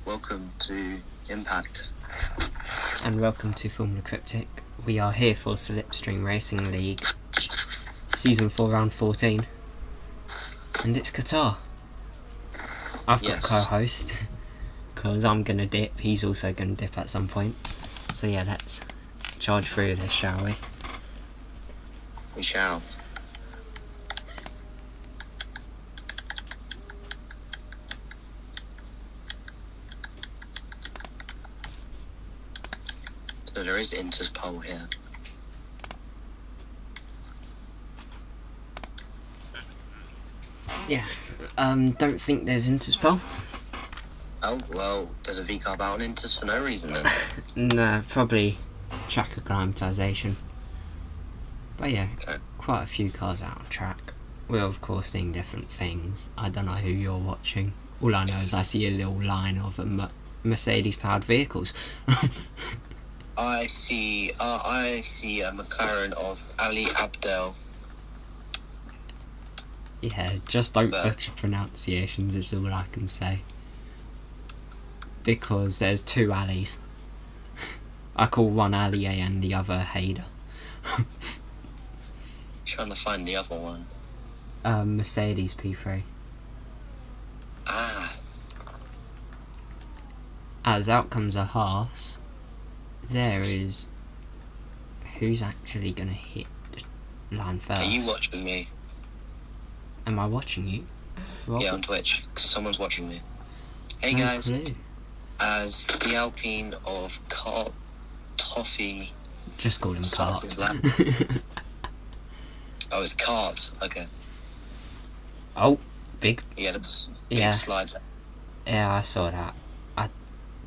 welcome to Impact. And welcome to Formula Cryptic. We are here for Slipstream Racing League, Season 4, Round 14. And it's Qatar. I've got co-host, because I'm going to dip, he's also going to dip at some point. So yeah, let's charge through this, shall we? We shall. So there is Inter's pole here. Yeah, don't think there's Inter's pole. Oh, well, there's a V-carb out on Inter's for no reason then. No, probably track acclimatisation. But yeah, quite a few cars out on track. We're of course seeing different things. I don't know who you're watching. All I know is I see a little line of Mercedes-powered vehicles. I see a McLaren of Ali Abdel. Yeah, just don't butcher pronunciations is all I can say. Because there's two Alis. I call one Ali A and the other Hader. Trying to find the other one. Mercedes P3. As out comes a Haas, there is who's actually going to hit the line first. Are you watching me? Am I watching you? What? Yeah, on Twitch. Someone's watching me. Hey No guys. clue. As the Alpine of Toffee. Just call him Cart. Oh, it's Cart. Okay. Oh, big. Yeah, that's big slide. Yeah, I saw that.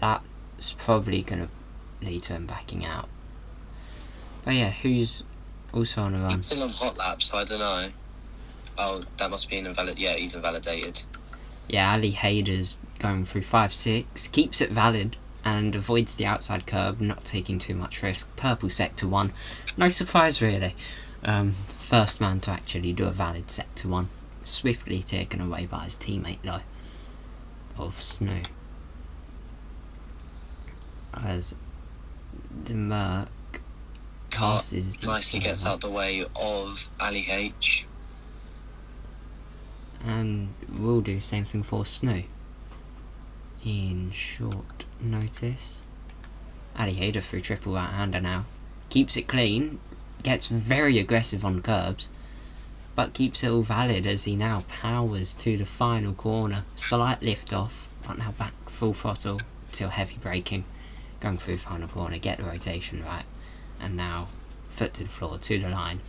That's probably going to lead to him backing out. But yeah, who's also on a run? He's still on hot lap, so I don't know. Oh, that must be an invalid. Yeah, he's invalidated. Yeah, Ali Hader's going through 5-6, keeps it valid and avoids the outside curb, not taking too much risk. Purple sector 1, no surprise really. First man to actually do a valid sector 1, swiftly taken away by his teammate though, of Snow. As the Merc passes the nicely gets out the way of Ali H. And we'll do the same thing for Snow. In short notice, Ali Hader through triple right-hander now. Keeps it clean, gets very aggressive on curbs, but keeps it all valid as he now powers to the final corner. Slight lift off, but now back full throttle till heavy braking. Going through the final corner, get the rotation right, and now foot to the floor, to the line.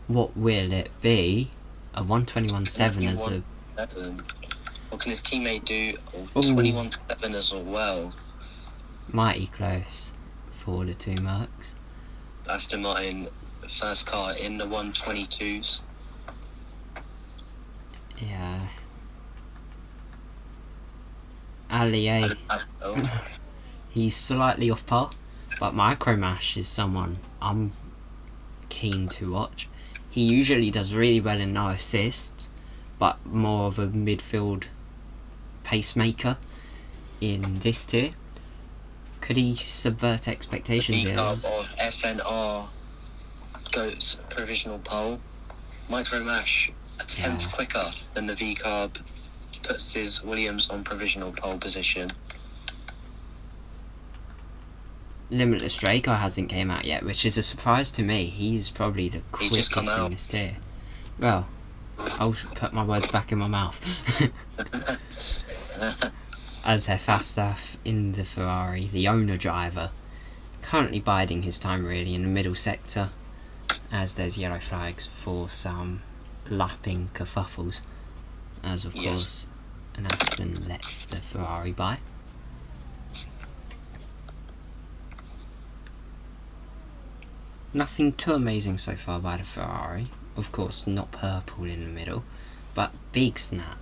What will it be? A 121.7 as a... What can his teammate do? 21.7 as well. Mighty close for the two Mercs. Aston Martin, first car in the 122s. Yeah. Ali A. He's slightly off par, but Micromash is someone I'm keen to watch. He usually does really well in no assists, but more of a midfield pacemaker in this tier. Could he subvert expectations here? The V-carb of FNR goes provisional pole. Micromash a tenth quicker than the V-carb puts his Williams on provisional pole position. Limitless Draco hasn't came out yet, which is a surprise to me. He's probably the quickest in this tier. Well, I'll put my words back in my mouth. As their fast staff in the Ferrari, the owner driver, currently biding his time really in the middle sector, as there's yellow flags for some lapping kerfuffles, as of course an Aston lets the Ferrari by. Nothing too amazing so far by the Ferrari, of course not purple in the middle, but big snap,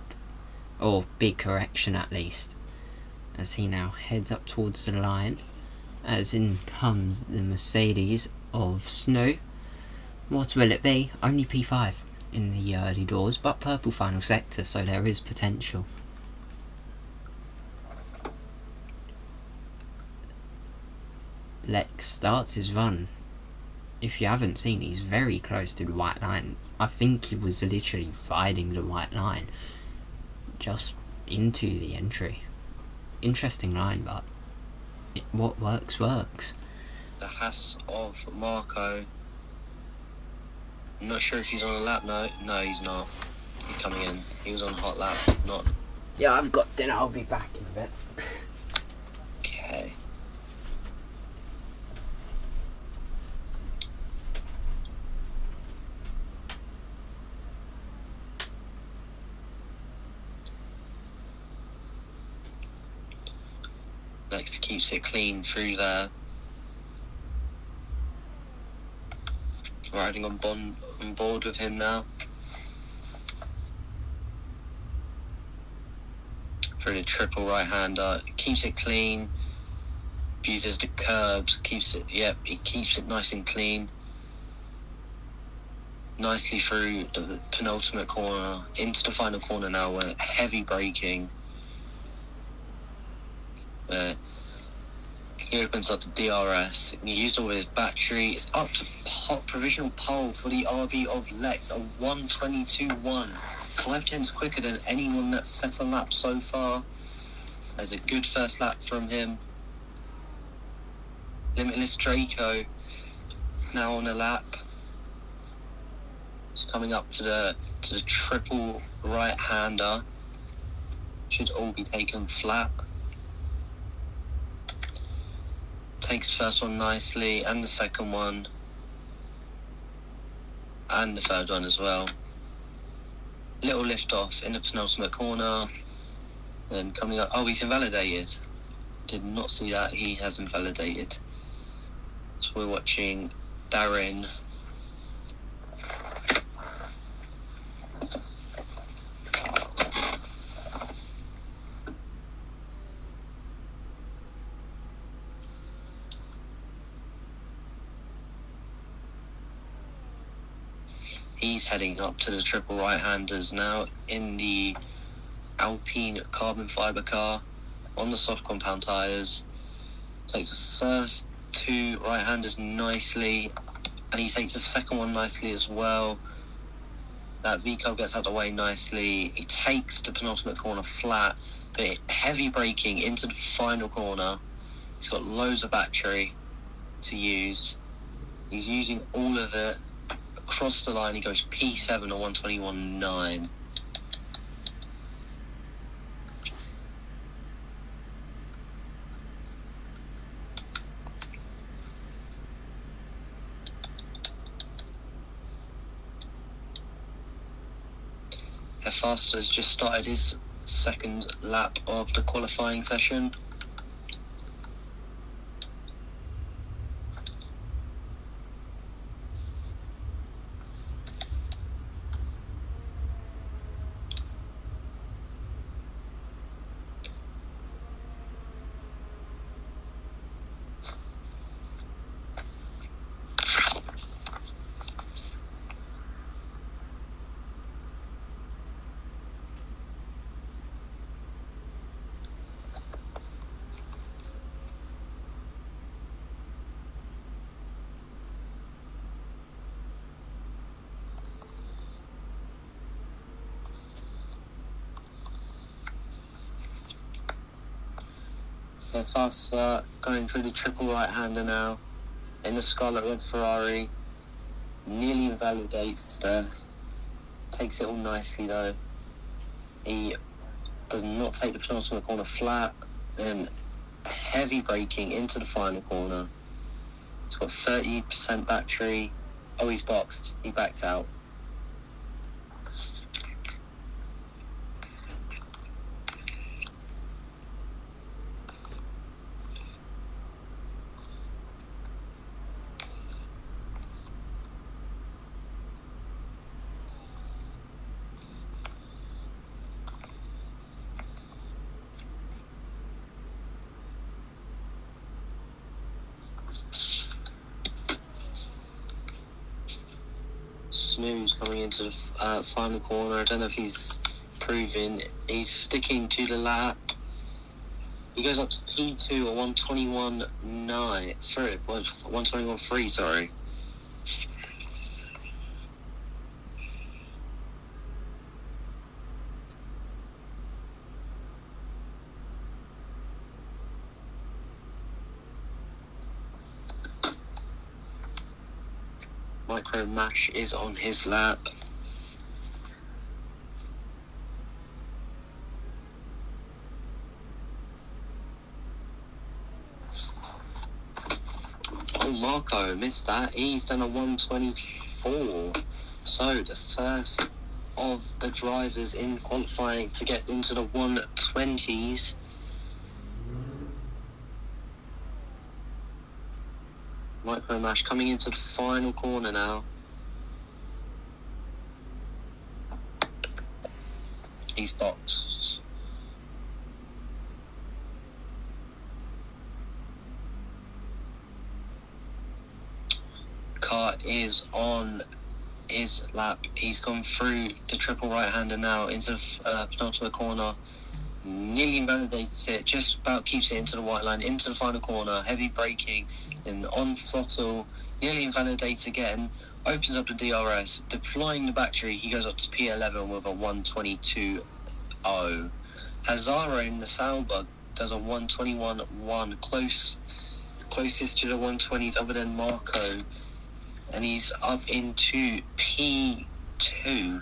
or big correction at least, as he now heads up towards the line, as in comes the Mercedes of Snow. What will it be? Only P5 in the early doors, but purple final sector, so there is potential. Lex starts his run. If you haven't seen, he's very close to the white line. I think he was literally riding the white line just into the entry. Interesting line, but what works works. The Haas of Marco. I'm not sure if he's on a lap. No, he's not. He's coming in. He was on a hot lap. Not. Yeah, I've got dinner. I'll be back in a bit. Okay. Lex keeps it clean through there. Riding on board with him now. Through the triple right-hander. Keeps it clean. Uses the curbs. He keeps it nice and clean. Nicely through the penultimate corner. Into the final corner now where heavy braking. He opens up the DRS. He used all his battery. It's up to provisional pole for the RB of Lex. A 1:22.1. 5/10 quicker than anyone that's set a lap so far. There's a good first lap from him. Limitless Draco now on a lap. It's coming up to the triple right-hander. Should all be taken flat. Takes first one nicely, and the second one, and the third one as well. Little lift off in the penultimate corner. Then coming up, he's invalidated. Did not see that. He has invalidated. So we're watching Darren. He's heading up to the triple right-handers now in the Alpine carbon fibre car on the soft compound tyres. Takes the first two right-handers nicely, and he takes the second one nicely as well. That V-carb gets out of the way nicely. He takes the penultimate corner flat, but heavy braking into the final corner. He's got loads of battery to use. He's using all of it. Across the line, he goes P7 or 1:21.9. Hefasta has just started his second lap of the qualifying session. Hefasta going through the triple right-hander now in the Scarlet Red Ferrari. Nearly invalidates there. Takes it all nicely though. He does not take the penultimate corner flat. Then heavy braking into the final corner. He's got 30% battery. Oh, he's boxed. He backs out. Smooth coming into the final corner. I don't know if he's proven. He's sticking to the lap. He goes up to P2 at 121.3, sorry. Micro Mash is on his lap. Oh, Marco missed that. He's done a 124. So the first of the drivers in qualifying to get into the 120s. Micro Mash coming into the final corner now. He's boxed. Car is on his lap. He's gone through the triple right-hander now into the penultimate corner. Nearly invalidates it, just about keeps it into the white line, into the final corner, heavy braking, and on throttle, nearly invalidates again, opens up the DRS, deploying the battery, he goes up to P11 with a 122.0. Hazara in the Sauber does a 121.1, closest to the 120s other than Marco, and he's up into P2.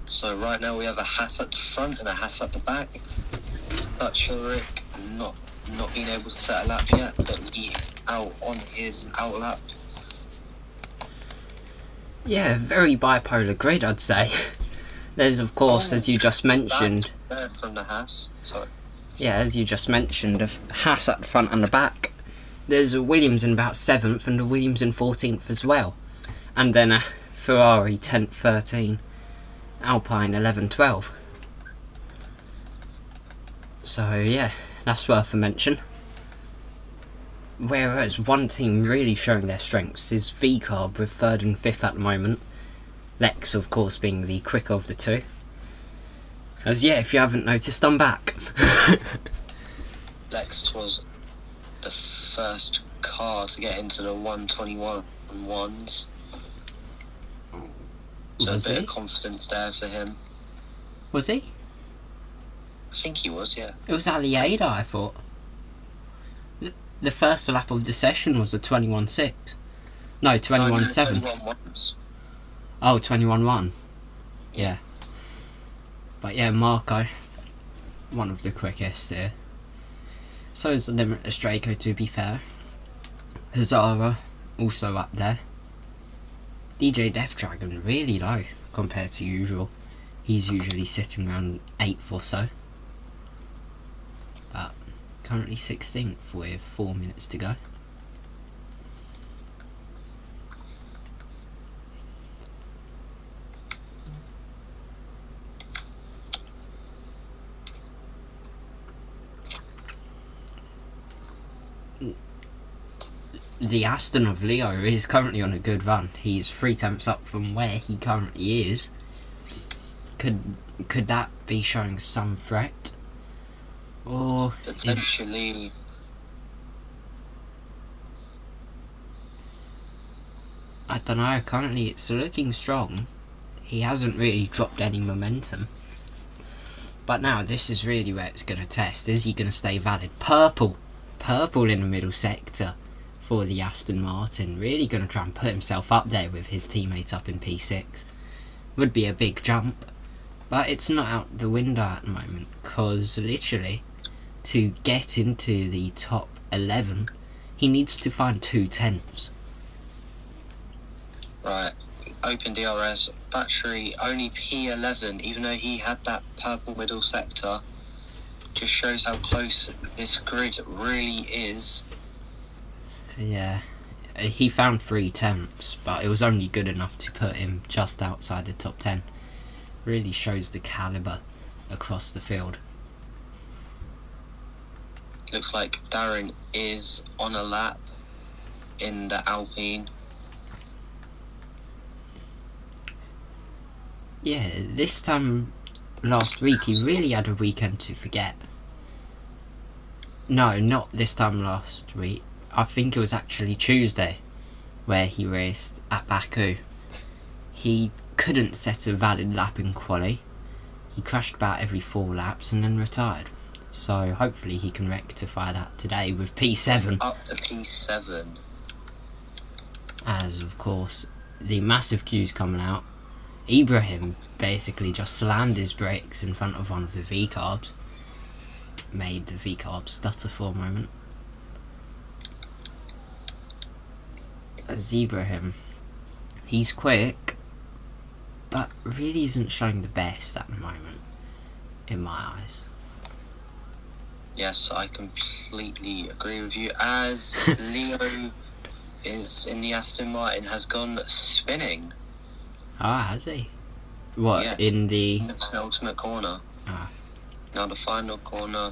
So right now we have a Haas at the front and a Haas at the back. Dutcherick not being able to set a lap yet, but he out on his out lap. Yeah, very bipolar grid, I'd say. There's, of course, as you just mentioned. That's from the Haas. Sorry. Yeah, as you just mentioned, a Haas at the front and the back. There's a Williams in about 7th and a Williams in 14th as well. And then a Ferrari 10th, 13. Alpine 11, 12. So yeah, that's worth a mention. Whereas one team really showing their strengths is V-Carb with 3rd and 5th at the moment. Lex, of course, being the quicker of the two. As yeah, if you haven't noticed, I'm back. Lex was the first car to get into the 121 ones. So a bit of confidence there for him. Was he? I think he was, yeah. It was Aliada, I thought. The first lap of the session was a 21.6. No, 21.7. 21.1s. Oh, 21.1. Yeah. But yeah, Marco, one of the quickest here. So is the Limitless Draco, to be fair. Hazara, also up there. DJ Death Dragon really low compared to usual. He's usually sitting around 8th or so. But currently 16th with 4 minutes to go. The Aston of Leo is currently on a good run. He's 3/10 up from where he currently is. Could that be showing some threat? Or potentially I don't know, currently it's looking strong. He hasn't really dropped any momentum. But now this is really where it's going to test. Is he going to stay valid? Purple in the middle sector for the Aston Martin. Really going to try and put himself up there with his teammate up in P6. Would be a big jump. But it's not out the window at the moment. Because literally, to get into the top 11, he needs to find 2/10. Right, open DRS, battery only P11, even though he had that purple middle sector. Just shows how close this grid really is. Yeah, he found 3/10, but it was only good enough to put him just outside the top 10. Really shows the calibre across the field. Looks like Darren is on a lap in the Alpine. Yeah, this time last week he really had a weekend to forget. No, not this time last week. I think it was actually Tuesday where he raced at Baku. He couldn't set a valid lap in quali. He crashed about every 4 laps and then retired. So hopefully he can rectify that today with P7. Up to P7. As of course the massive queues coming out. Ibrahim basically just slammed his brakes in front of one of the V-carbs. Made the V-carb stutter for a moment. As Ibrahim, he's quick, but really isn't showing the best at the moment, in my eyes. Yes, I completely agree with you. As Leo is in the Aston Martin, has gone spinning. Ah, has he? What, Yes, in the penultimate corner. Ah. Now the final corner.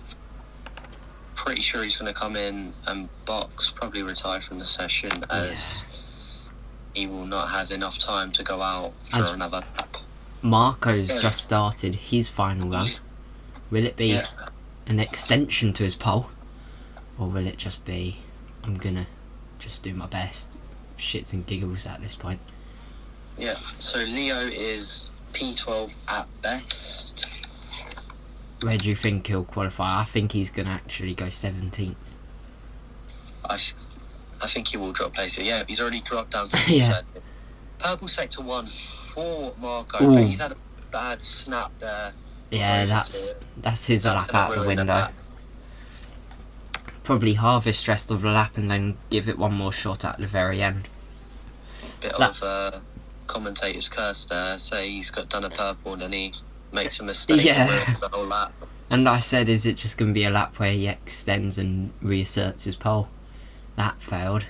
Pretty sure he's going to come in and box, probably retire from the session, as he will not have enough time to go out for another lap. Marco's just started his final run. Will it be an extension to his pole, or will it just be, I'm gonna just do my best, shits and giggles at this point? Yeah, so Leo is P12 at best. Where do you think he'll qualify? I think he's gonna actually go 17th. I think he will drop places. Yeah, he's already dropped down to Yeah. Purple sector 1 for Marco, Ooh. but he's had a bad snap there. Yeah, that's his lap out the window. Probably harvest rest of the lap and then give it one more shot at the very end. Bit of commentator's curse there. Say he's done a purple and then he makes a mistake and ruins the whole lap. And I said, is it just going to be a lap where he extends and reasserts his pole? That failed.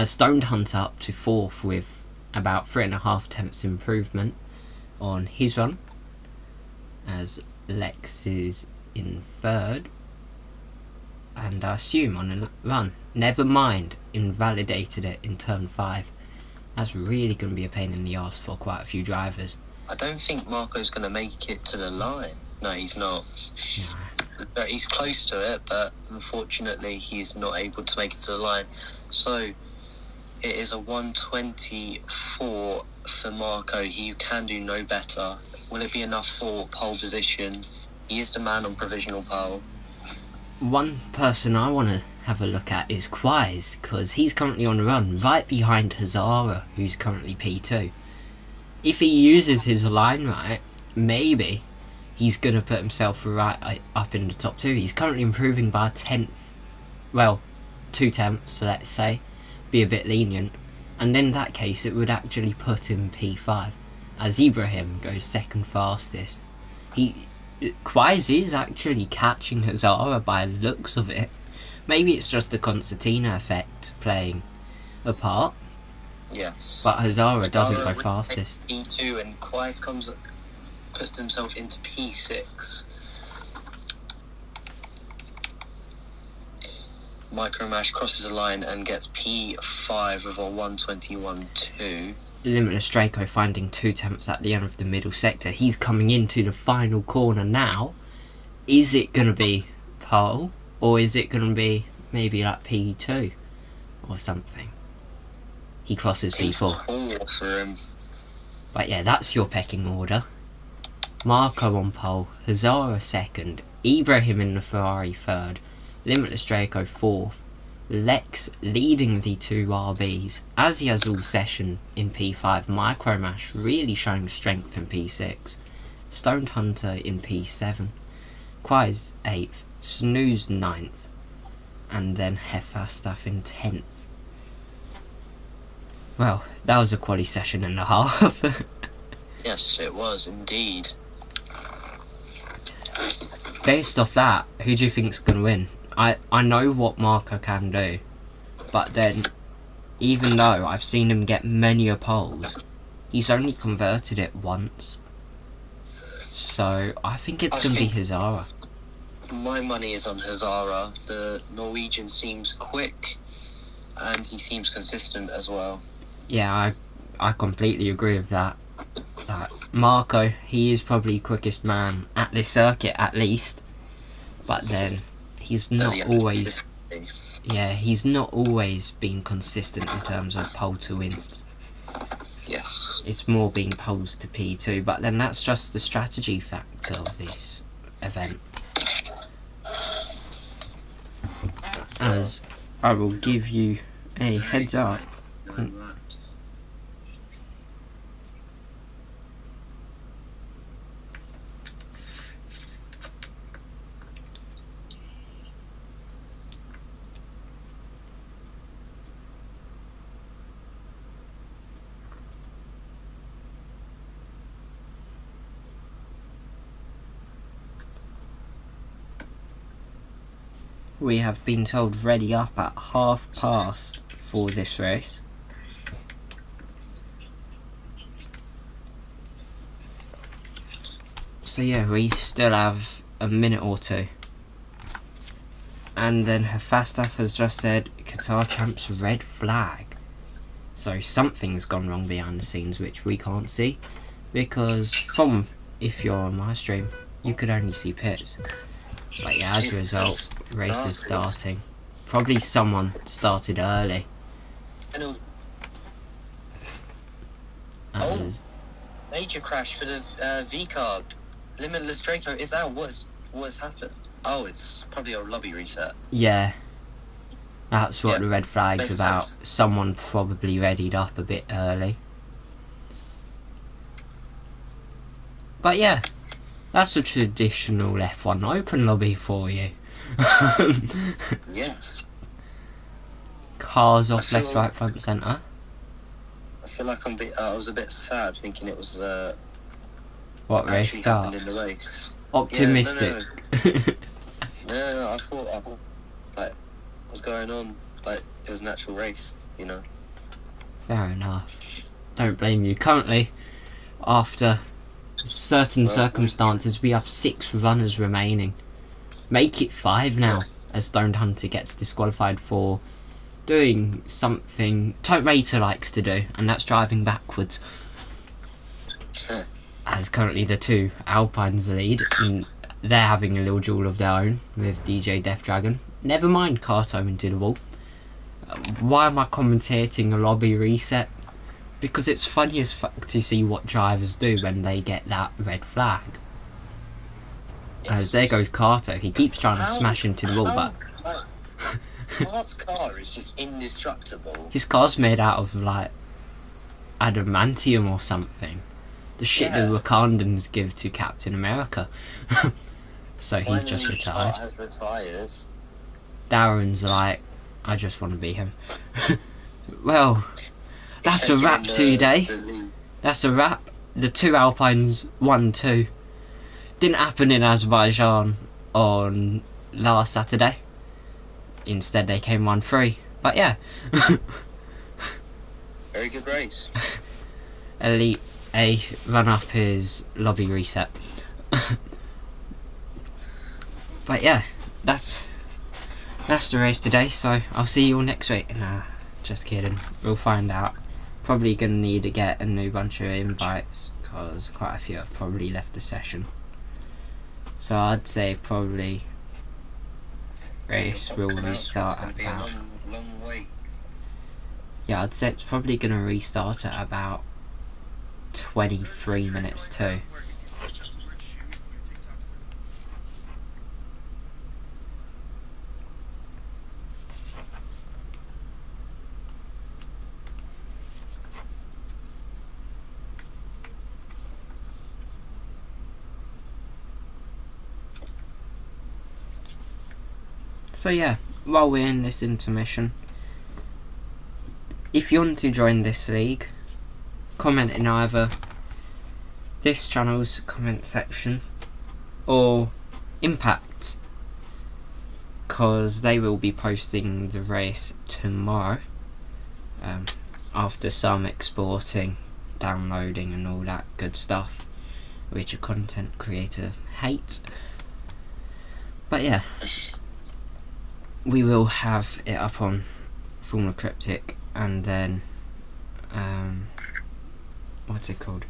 Stoned Hunter up to 4th with about 3.5 tenths improvement on his run, as Lex is in 3rd, and I assume on a run. Never mind, invalidated it in turn 5. That's really going to be a pain in the arse for quite a few drivers. I don't think Marco's going to make it to the line. No, he's not. No. He's close to it, but unfortunately he's not able to make it to the line. So it is a 124 for Marco. He can do no better. Will it be enough for pole position? He is the man on provisional pole. One person I want to have a look at is Quais, because he's currently on the run right behind Hazara, who's currently P2. If he uses his line right, maybe he's going to put himself right up in the top 2. He's currently improving by a tenth, well, 2 tenths, let's say, be a bit lenient, and in that case it would actually put him P5, as Ibrahim goes 2nd fastest. Quais is actually catching Hazara by the looks of it. Maybe it's just the concertina effect playing a part. Yes. But Hazara doesn't go fastest. P2 and Quais puts himself into P6. Micromash crosses the line and gets P5 with a 121.2. Limitless Draco finding 2 tenths at the end of the middle sector. He's coming into the final corner now. Is it going to be pole, or is it going to be maybe like P2 or something? He crosses P4. For him. But yeah, that's your pecking order. Marco on pole, Hazara 2nd, Ibrahim in the Ferrari 3rd, Limitless Draco 4th, Lex leading the 2 RBs, as he has all session in P5, Micromash really showing strength in P6, Stoned Hunter in P7, Quais 8th, Snooze 9th, and then Hefastaf in 10th. Well, that was a quali session and a half. Yes, it was indeed. Based off that, who do you think's going to win? I know what Marco can do, but then, even though I've seen him get many a poles, he's only converted it once. So I think it's going to be Hazara. My money is on Hazara. The Norwegian seems quick, and he seems consistent as well. Yeah, I completely agree with that. Marco, he is probably quickest man at this circuit at least, but then he's not always. Yeah, he's not always been consistent in terms of pole to wins. Yes. It's more being poles to P2, but then that's just the strategy factor of this event. As I will give you a heads up. We have been told ready up at past for this race. So yeah, we still have a minute or two. And then her fast stuff has just said Qatar champs red flag. So something's gone wrong behind the scenes which we can't see, because from, if you're on my stream, you could only see pits. But yeah, as a result, race is starting. Probably someone started early. Major crash for the V-carb. Limitless Draco is out. What has happened? Oh, it's probably a lobby reset. Yeah. That's what the red flag's makes about. sense. Someone probably readied up a bit early. But yeah, that's a traditional F1 open lobby for you. Yes. Cars off, left, right, front, centre. I feel like I was a bit sad thinking it was What race actually start? happened in the race. Optimistic. No, I thought like what's going on? Like it was an actual race, you know. Fair enough. Don't blame you. Currently, after certain circumstances, we have 6 runners remaining. Make it 5 now, as Stoned Hunter gets disqualified for doing something Tote Rater likes to do, and that's driving backwards. As currently the 2 Alpines lead, and they're having a little duel of their own with DJ Death Dragon. Never mind Kato into the wall. Why am I commentating a lobby reset? Because it's funny as fuck to see what drivers do when they get that red flag. As there goes Kato, he keeps trying to smash into the wall, but Mark's car is just indestructible. his car's made out of like adamantium or something. The shit the Wakandans give to Captain America. So he's just retired. Has retired. Darren's like, I just want to be him. Well, that's a wrap today. That's a wrap. The 2 Alpines 1-2. Didn't happen in Azerbaijan on last Saturday. Instead they came 1-3. But yeah. Very good race. Elite A run up is lobby reset. But yeah, that's the race today, so I'll see you all next week. Nah, just kidding. We'll find out. Probably gonna need to get a new bunch of invites, because quite a few have probably left the session. So I'd say probably race will restart at about... long wait. Yeah, I'd say it's probably gonna restart at about 23 minutes too. So yeah, while we're in this intermission, if you want to join this league, comment in either this channel's comment section or Impact, because they will be posting the race tomorrow, after some exporting, downloading and all that good stuff, which a content creator hates. But yeah, we will have it up on Formula Cryptic, and then what's it called?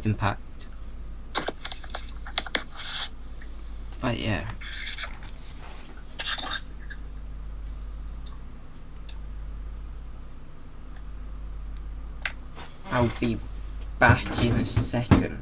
Impact. But yeah. I'll be back in a second.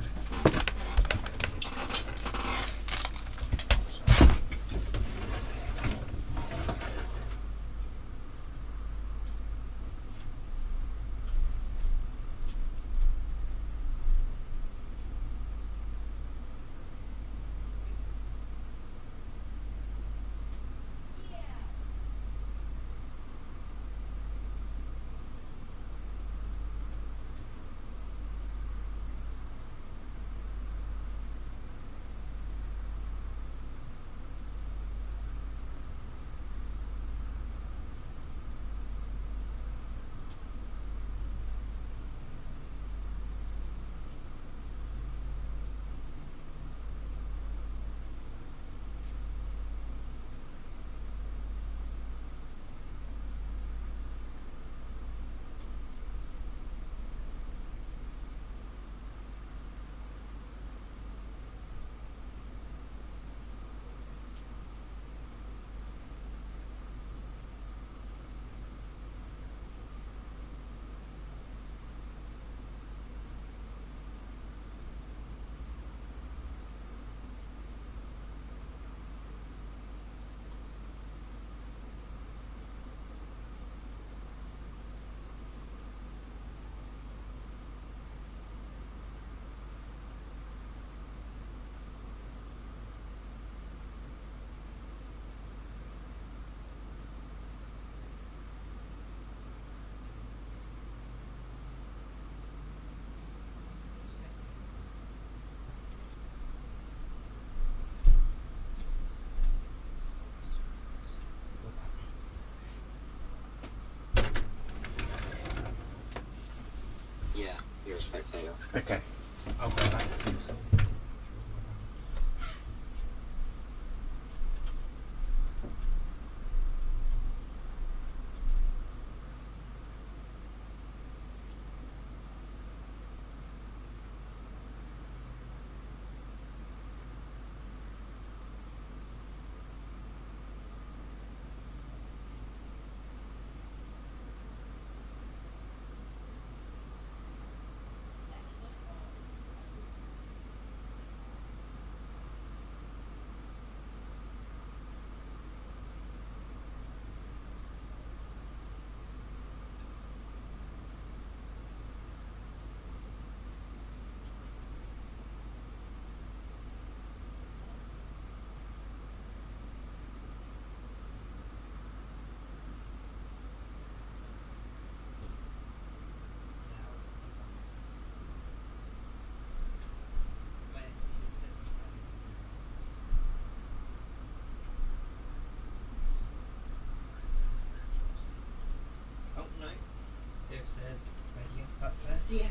Yeah, you're a spectator. Okay. I'll go back to Oh no, it said radio at 38.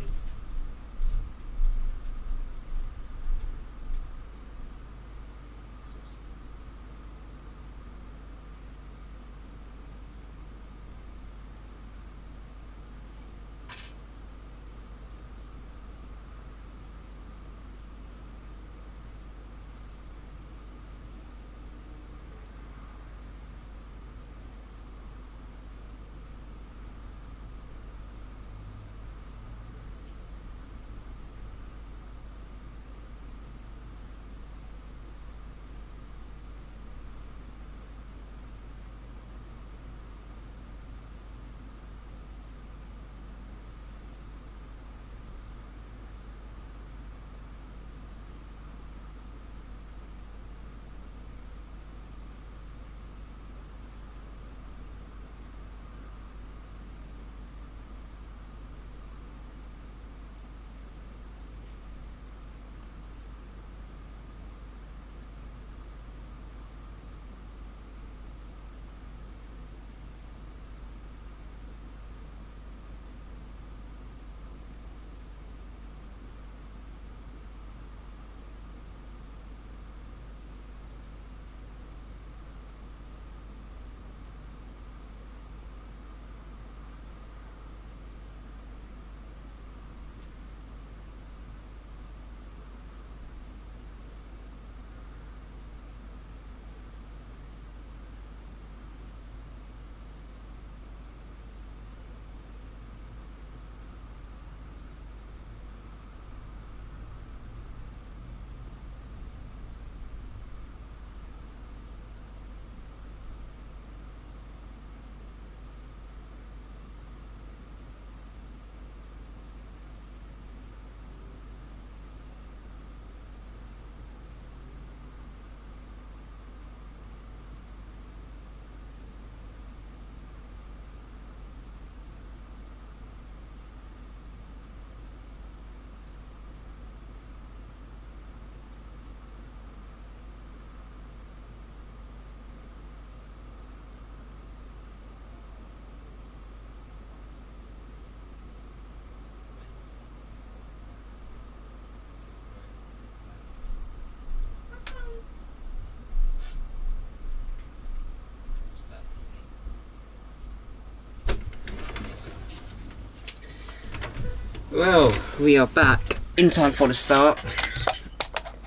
Well, we are back in time for the start.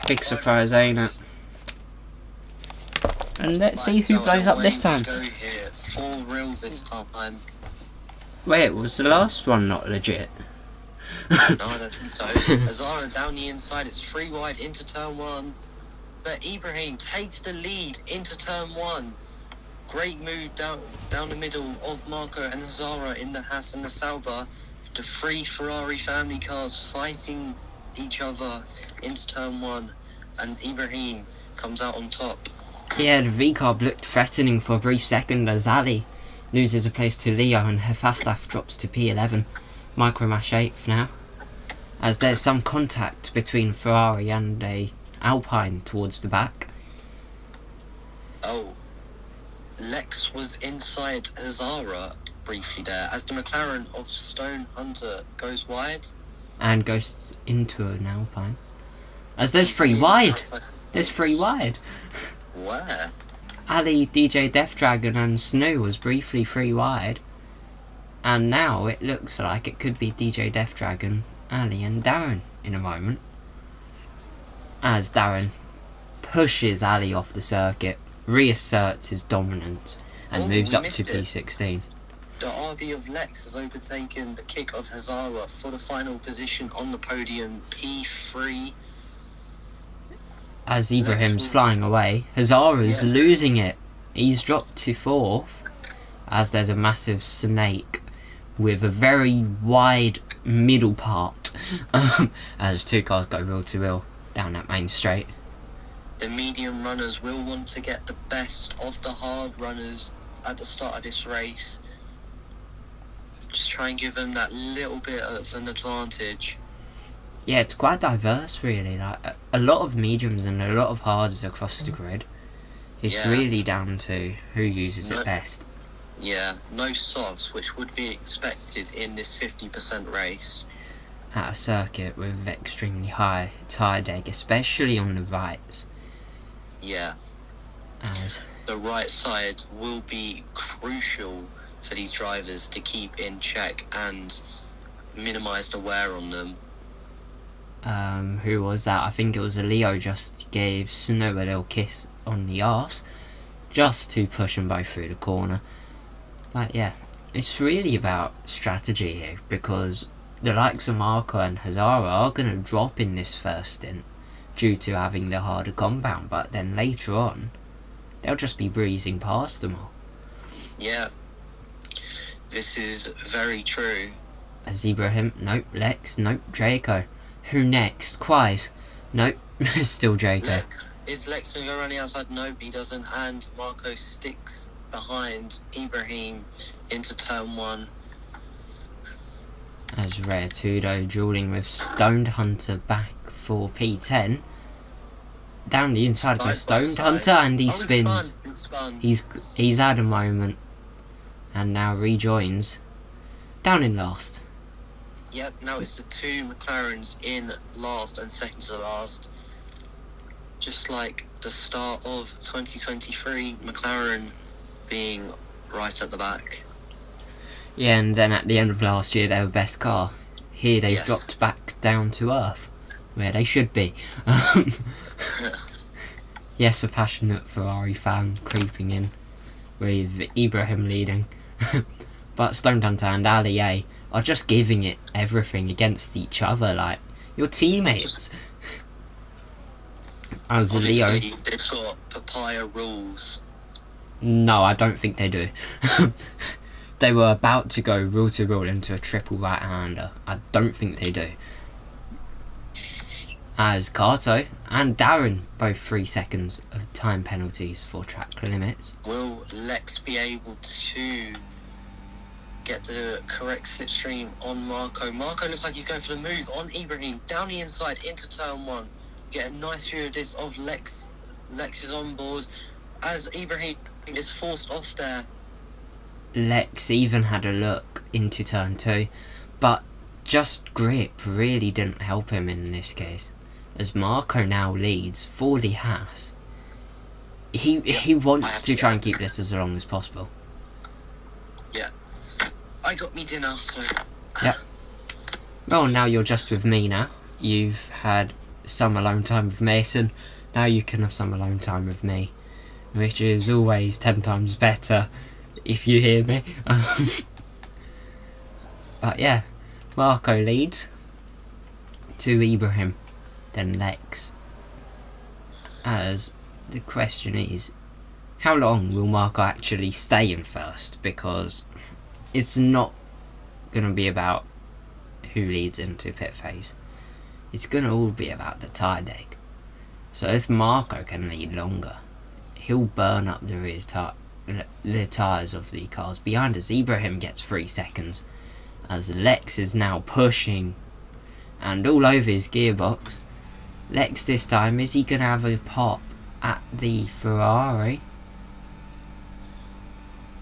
Big surprise, ain't it? And let's see who blows up this time. Go here. For real this time. Wait, was the last one not legit? No, I don't think so. Azara down the inside, it's 3 wide into turn 1. But Ibrahim takes the lead into turn 1. Great move down the middle of Marco and Azara in the Haas and the Sauber. The 3 Ferrari family cars fighting each other into turn 1. And Ibrahim comes out on top. Yeah, the V-Carb looked threatening for a brief second as Ali loses a place to Leo and Hefaslaf drops to P11. Micromash 8th now, as there's some contact between Ferrari and a Alpine towards the back. Oh, Lex was inside Azara briefly there as the McLaren of Stone Hunter goes wide. And goes into an Alpine. As there's 3 wide! There's 3 wide! Where? Ali, DJ Death Dragon and Snow was briefly 3 wide. And now it looks like it could be DJ Death Dragon, Ali and Darren in a moment. As Darren pushes Ali off the circuit, reasserts his dominance and moves up to P16. The RB of Lex has overtaken the kick of Hazara for the final position on the podium, P3. As Ibrahim's flying away, Hazara's losing it. He's dropped to 4th, as there's a massive snake with a very wide middle part, as 2 cars go wheel to wheel down that main straight. The medium runners will want to get the best of the hard runners at the start of this race. Just try and give them that little bit of an advantage. Yeah, it's quite diverse really, like a lot of mediums and a lot of hards across the grid. It's really down to who uses it best. Yeah, no softs, which would be expected in this 50% race. At a circuit with extremely high tyre deg, especially on the rights. Yeah. As the right side will be crucial for these drivers to keep in check and minimise the wear on them. Who was that? I think it was a Leo just gave Snow a little kiss on the arse just to push them both through the corner. But yeah, it's really about strategy here, because the likes of Marco and Hazara are going to drop in this first stint due to having the harder compound, but then later on they'll just be breezing past them all. Yeah, this is very true. As Ibrahim, nope. Lex, nope. Draco. Who next? Quais, nope. Still Draco. Is Lex going to go around the outside? Nope, he doesn't. And Marco sticks behind Ibrahim into turn 1. As Rare Tudo dueling with Stoned Hunter back for P10. Down the inside goes Stoned Hunter and he spins. He's had a moment and now rejoins down in last. Yep, now it's the 2 McLarens in last and second to last. Just like the start of 2023, McLaren being right at the back. Yeah, and then at the end of last year they were best car. Here they've dropped back down to earth, where they should be. Yes, a passionate Ferrari fan creeping in, with Ibrahim leading. But Stone Hunter and Ali A are just giving it everything against each other, like your teammates. As Leo, they've got papaya rules. No, I don't think they do. They were about to go rule to rule into a triple right-hander. I don't think they do. As Kato and Darren, both 3 seconds of time penalties for track limits. Will Lex be able to get the correct slipstream on Marco? Marco looks like he's going for the move on Ibrahim, down the inside into turn 1. Get a nice view of this of Lex. Lex is on board as Ibrahim is forced off there. Lex even had a look into turn 2, but just grip really didn't help him in this case, as Marco now leads for the Haas. He wants to try and keep this as long as possible. Yeah, I got me dinner, so yep. Well, now you're just with me now. You've had some alone time with Mason. Now you can have some alone time with me, which is always 10 times better, if you hear me. But yeah, Marco leads to Ibrahim, then Lex. As the question is, how long will Marco actually stay in first? Because it's not going to be about who leads into pit phase. It's going to all be about the tyre deck. So if Marco can lead longer, he'll burn up the tyres of the cars behind us. Ibrahim gets 3 seconds, as Lex is now pushing and all over his gearbox. Lex this time, is he going to have a pop at the Ferrari?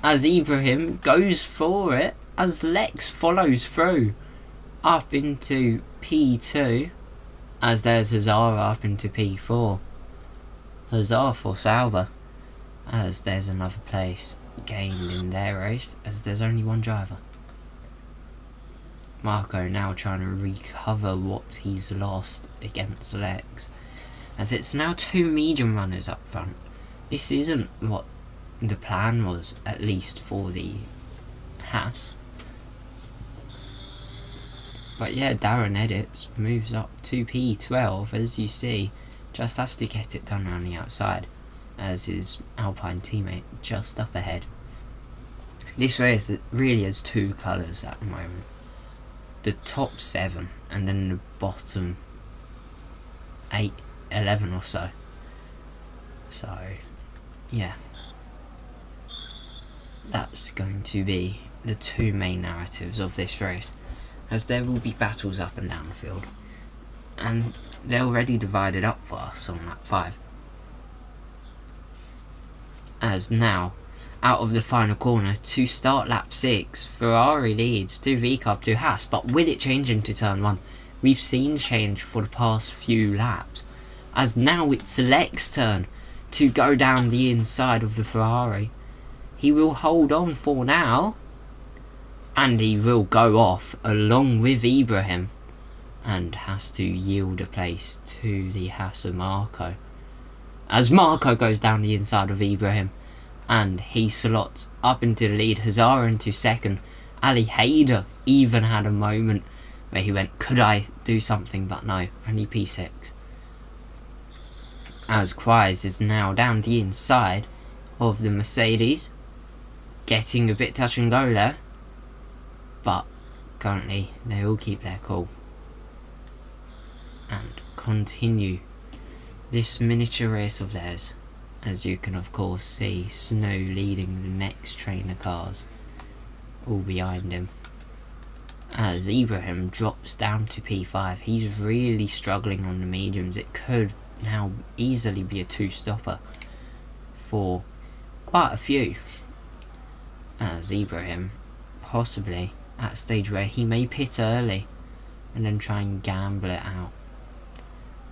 As Ibrahim goes for it, as Lex follows through up into P2, as there's Hazara up into P4. Hazara for Sauber, as there's another place gained in their race, as there's only one driver. Marco now trying to recover what he's lost against Lex, as it's now 2 medium runners up front. This isn't what the plan was, at least for the Haas. But yeah, Darren Edits moves up to P12, as you see, just has to get it done around the outside, as his Alpine teammate just up ahead. This race really has 2 colours at the moment. The top 7 and then the bottom 8, 11 or so. So yeah, that's going to be the 2 main narratives of this race, as there will be battles up and down the field, and they're already divided up for us on lap 5. As now, out of the final corner to start lap 6, Ferrari leads to V-Carb to Haas, but will it change into turn 1? We've seen change for the past few laps, as now it's Lex's turn to go down the inside of the Ferrari. He will hold on for now, and he will go off along with Ibrahim, and has to yield a place to the Haas of Marco, as Marco goes down the inside of Ibrahim, and he slots up into the lead. Hazara into second. Ali Hayder even had a moment where he went, could I do something, but no, only P6. As Quais is now down the inside of the Mercedes, getting a bit touch and go there, but currently they all keep their cool and continue this miniature race of theirs, as you can of course see Snow leading the next train of cars, all behind him. As Ibrahim drops down to P5, he's really struggling on the mediums. It could now easily be a 2-stopper for quite a few, as Ibrahim possibly at a stage where he may pit early and then try and gamble it out,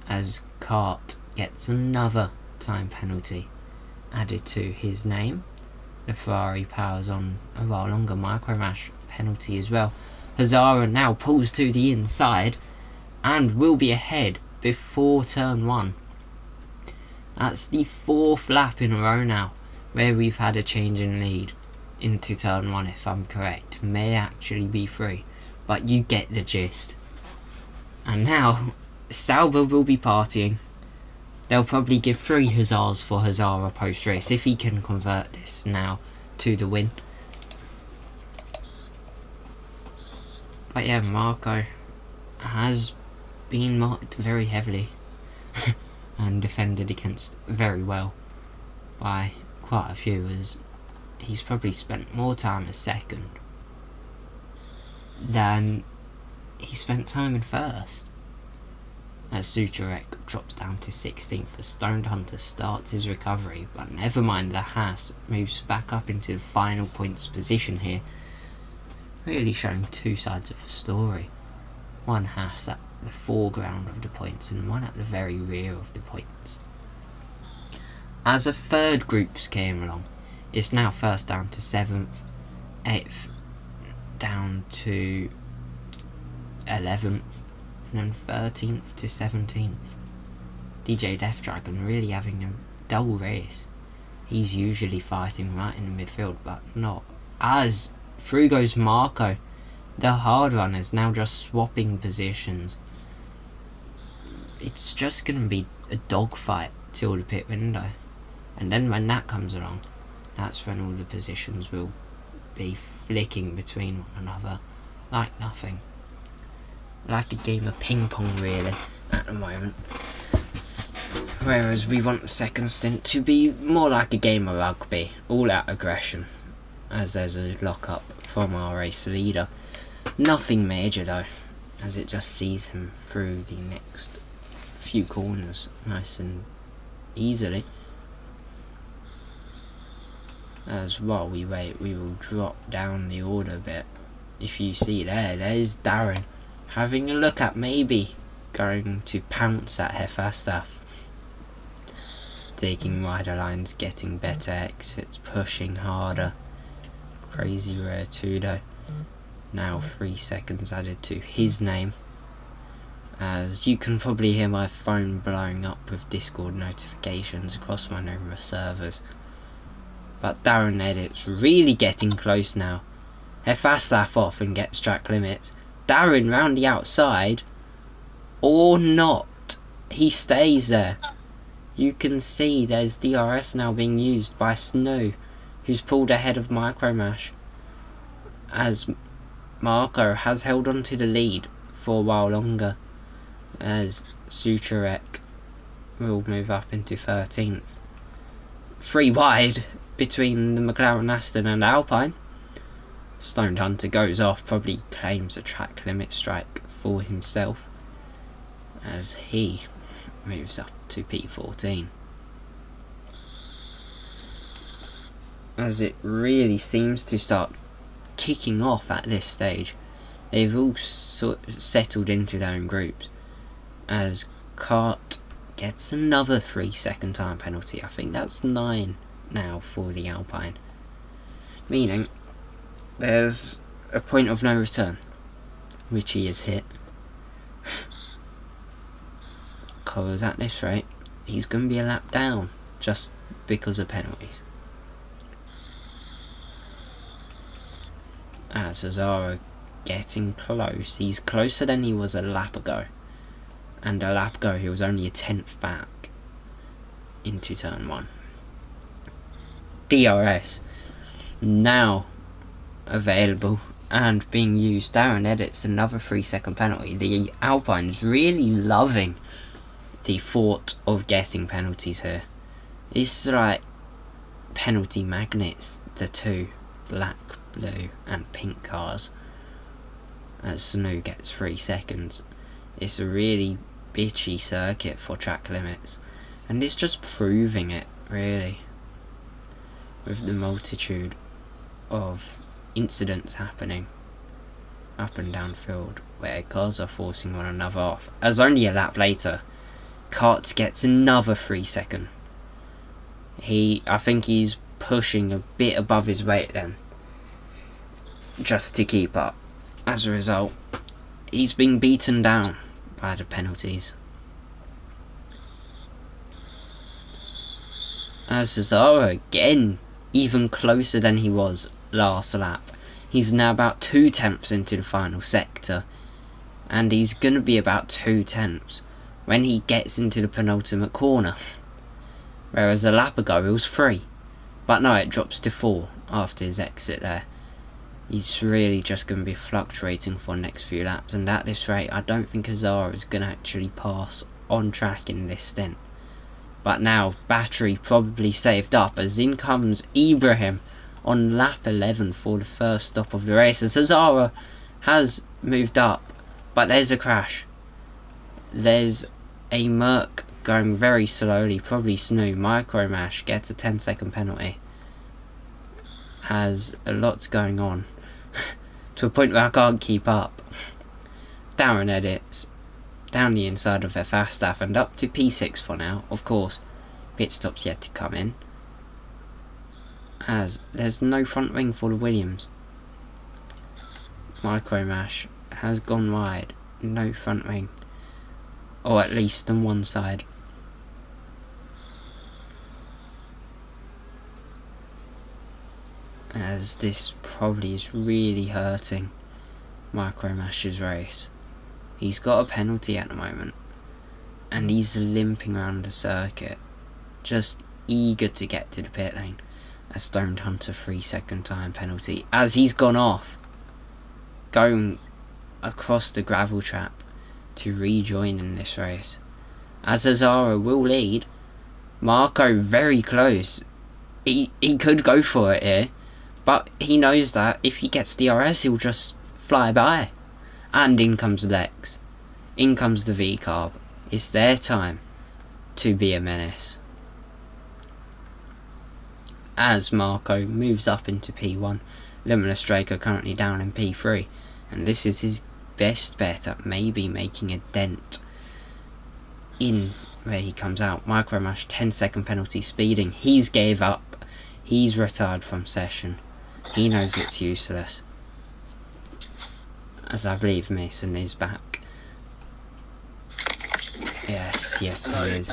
as Kart gets another time penalty added to his name. The Ferrari powers on a while longer, micromash penalty as well. Hazara now pulls to the inside and will be ahead before turn 1. That's the 4th lap in a row now where we've had a change in lead into turn 1, if I'm correct. May actually be 3, but you get the gist. And now Sauber will be partying. They'll probably give 3 huzzas for Hazara post race if he can convert this now to the win. But yeah, Marco has been marked very heavily and defended against very well by quite a few, as he's probably spent more time as second than he spent time in first. As Sucharek drops down to 16th, as Stoned Hunter starts his recovery, but never mind, the Haas moves back up into the final points position here. Really showing 2 sides of a story. One Haas at the foreground of the points and one at the very rear of the points. As a third groups came along, it's now first down to 7th, 8th down to 11th, and then 13th to 17th. DJ Death Dragon really having a dull race. He's usually fighting right in the midfield, but not. As through goes Marco. The hard runners now just swapping positions. It's just going to be a dogfight till the pit window. And then when that comes along, that's when all the positions will be flicking between one another like nothing. Like a game of ping pong really at the moment. Whereas we want the second stint to be more like a game of rugby, all out aggression, as there's a lock up from our race leader. Nothing major though, as it just sees him through the next few corners nice and easily. As while we wait, we will drop down the order a bit. If you see there's Darren having a look at maybe going to pounce at Hefastaf. Taking wider lines, getting better exits, pushing harder. Crazy rare too though. Now 3 seconds added to his name. As you can probably hear my phone blowing up with Discord notifications across my numerous servers. But Darren Edit's really getting close now. Hefastaf off and gets track limits. Darren round the outside. Or not. He stays there. You can see there's DRS now being used by Snow, who's pulled ahead of Micromash. As Marco has held on to the lead for a while longer. As Sucharek will move up into 13th. 3 wide between the McLaren Aston and Alpine. Stoned Hunter goes off, probably claims a track limit strike for himself as he moves up to P14. As it really seems to start kicking off at this stage. They've all settled into their own groups as Kart gets another 3 second time penalty. I think that's 9 now for the Alpine, meaning there's a point of no return, which he has hit. Because at this rate he's going to be a lap down just because of penalties. As Cesaro getting close, he's closer than he was a lap ago, and a lap ago he was only a 10th back into turn 1. DRS now available and being used. Darren Edits another 3 second penalty. The Alpine's really loving the thought of getting penalties here. It's like penalty magnets, the 2 black, blue and pink cars. As Sanu gets 3 seconds. It's a really bitchy circuit for track limits, and it's just proving it really, with the multitude of incidents happening up and down field where cars are forcing one another off. As only a lap later Kart gets another 3 second. I think he's pushing a bit above his weight then, just to keep up. As a result, he's been beaten down by the penalties. As Cesaro again, even closer than he was last lap. He's now about 2 tenths into the final sector, and he's going to be about 2 tenths when he gets into the penultimate corner. Whereas a lap ago it was 3, but no, it drops to 4 after his exit there. He's really just going to be fluctuating for the next few laps, and at this rate I don't think Azara is going to actually pass on track in this stint. But now battery probably saved up, as in comes Ibrahim on lap 11 for the first stop of the race. As Azara has moved up, but there's a crash. There's a Merc going very slowly, probably Snoo. Micromash gets a 10-second penalty. Has a lot's going on to a point where I can't keep up. Darren Edits down the inside of their fast staff and up to P6 for now. Of course, pit stops yet to come in, as there's no front wing for the Williams. Micromash has gone wide no front wing, or at least on one side. As this probably is really hurting Micromash's race. He's got a penalty at the moment, and he's limping around the circuit, just eager to get to the pit lane. A Stoned Hunter 3-second time penalty as he's gone off, going across the gravel trap to rejoin in this race. As Azara will lead, Marco very close. He could go for it here, but he knows that if he gets DRS he'll just fly by. And in comes Lex. In comes the V-Carb. It's their time to be a menace. As Marco moves up into P1, Limitless Draco currently down in P3, and this is his best bet at maybe making a dent in where he comes out. Micromash 10-second penalty speeding. He's gave up. He's retired from session. He knows it's useless. As I believe Mason is back. Yes, Hello, he is.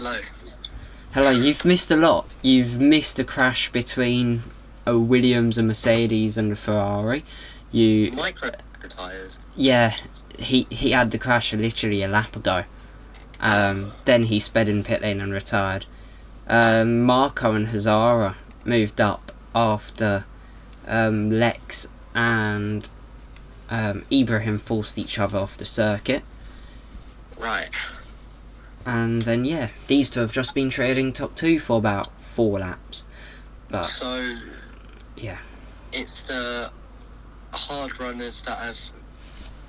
hello. You've missed a lot. You've missed a crash between a Williams, a Mercedes and a Ferrari. Micro tires. Yeah, he had the crash literally a lap ago. Then he sped in pit lane and retired. Marco and Hazara moved up after Lex and Ibrahim forced each other off the circuit. Right. And then yeah, these two have just been trading top 2 for about 4 laps. But So yeah, it's the hard runners that have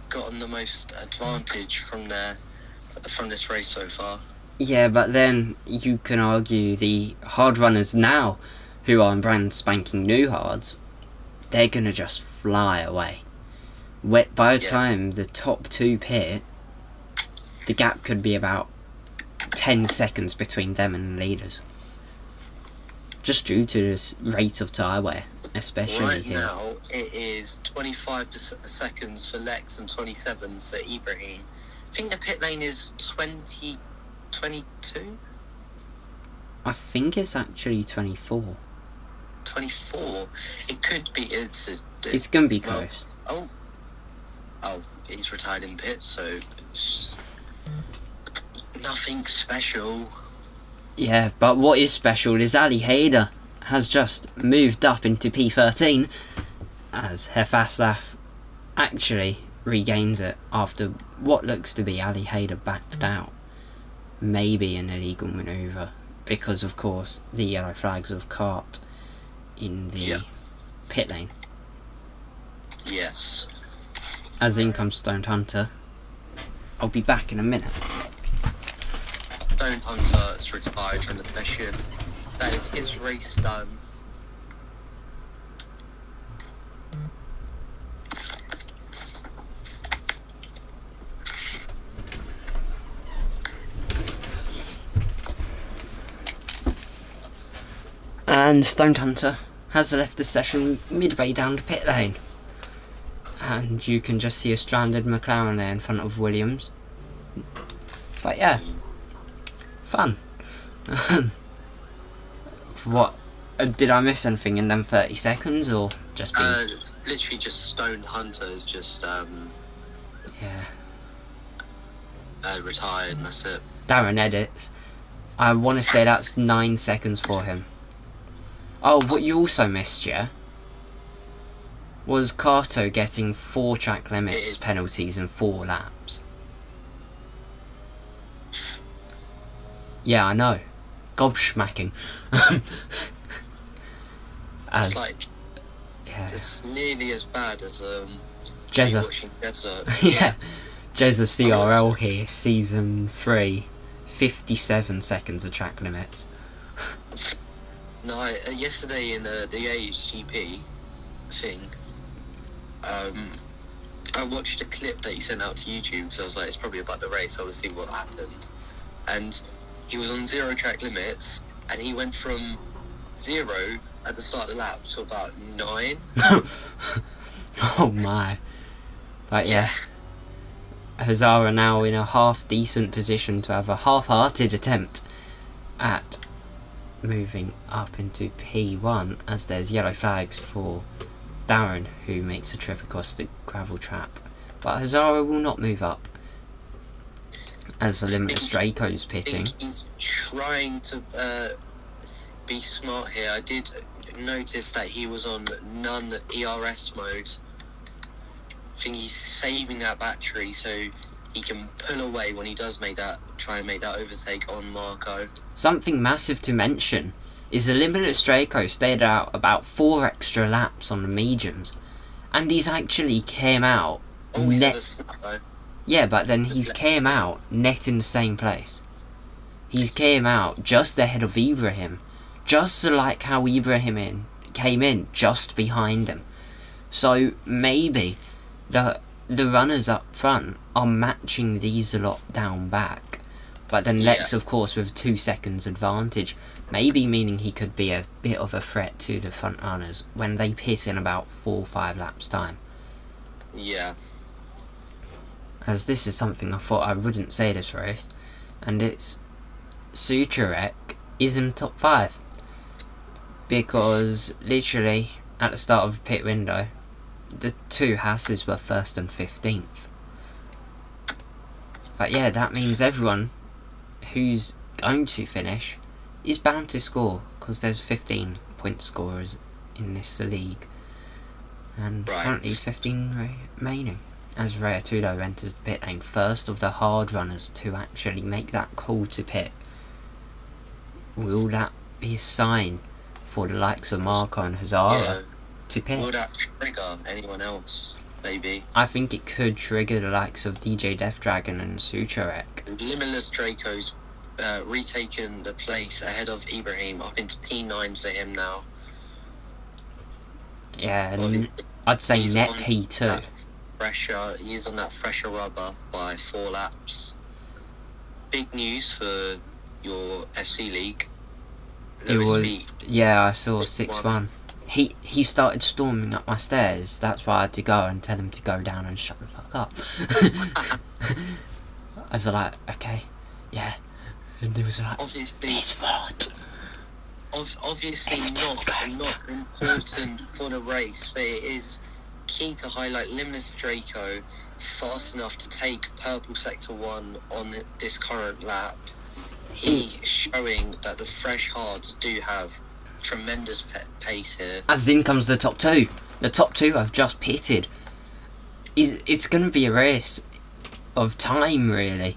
gotten the most advantage from this race so far. yeah, but then you can argue the hard runners now, who are brand spanking new hards, they're gonna just fly away. By the time the top 2 pit, the gap could be about 10 seconds between them and the leaders. Just due to this rate of tyre wear, especially Right here. now, it is 25 seconds for Lex and 27 for Ibrahim. I think the pit lane is 22? I think it's actually 24. 24? It could be. It's gonna be close. Oh, he's retired in pit, so it's nothing special. Yeah, but what is special is Ali Haider has just moved up into P13 as Hefasaf actually regains it after what looks to be Ali Haider backed out. Maybe an illegal manoeuvre, because of course the yellow flags of cart in the pit lane. Yes. As in comes Stoned Hunter. I'll be back in a minute. Stoned Hunter is retired from the session. That is his race done. And Stoned Hunter has left the session midway down the pit lane. And you can just see a stranded McLaren there in front of Williams. But yeah, fun. What? Did I miss anything in them 30 seconds, or just being... Literally just Stoned Hunter is just retired, and that's it. Darren edits. I want to say that's 9 seconds for him. Oh, what you also missed, yeah, was Kato getting 4 track limits penalties in 4 laps. Yeah, I know. Gobsmacking. It's like it's nearly as bad as Jezza. watching Jezza. Yeah. Jezza CRL here, season 3, 57 seconds of track limits. No, yesterday in the AHGP thing, I watched a clip that he sent out to YouTube, because I was like, it's probably about the race, I want to see what happened. And he was on 0 track limits, and he went from 0 at the start of the lap to about 9. Oh my. But yeah. Hazara now in a half decent position to have a half-hearted attempt at moving up into P1, as there's yellow flags for Darren, who makes a trip across the gravel trap. But Hazara will not move up, as the Limitless Draco's pitting. I think he's trying to be smart here. I did notice that he was on non-ERS mode. I think he's saving that battery so he can pull away when he does try and make that overtake on Marco. Something massive to mention is the Limitless Draco stayed out about 4 extra laps on the mediums, and he's actually came out yeah, but then he's came out net in the same place. He's came out just ahead of Ibrahim, just like how Ibrahim came in just behind him. So maybe the runners up front are matching these a lot down back, but then Lex, of course, with 2 seconds advantage, maybe meaning he could be a bit of a threat to the front runners when they pit in about 4 or 5 laps time. Yeah. As this is something I thought I wouldn't say this race, and it's Sucharek is in the top 5, because literally at the start of the pit window the 2 Hasses were 1st and 15th. But yeah, that means everyone who's going to finish is bound to score, because there's 15 point scorers in this league, and currently 15 remaining, as Ray Arturo enters the pit lane, first of the hard runners to actually make that call to pit. Will that be a sign for the likes of Marco and Hazara to pit? Will that trigger anyone else, maybe? I think it could trigger the likes of DJ Death Dragon and Sucharek. Limitless Draco's retaken the place ahead of Ibrahim, up into P9 for him now. Yeah, and I'd say net P2. He's on that fresher rubber by 4 laps. Big news for your FC league. Yeah, I saw 6-1. He started storming up my stairs. That's why I had to go and tell him to go down and shut the fuck up. I was like, okay, yeah. And he was like, obviously, it's what? Obviously not important for the race, but it is key to highlight Limitless Draco fast enough to take purple sector 1 on this current lap. He's showing that the fresh hards do have tremendous pace here. As in comes the top 2. The top 2 have just pitted. It's going to be a race of time, really.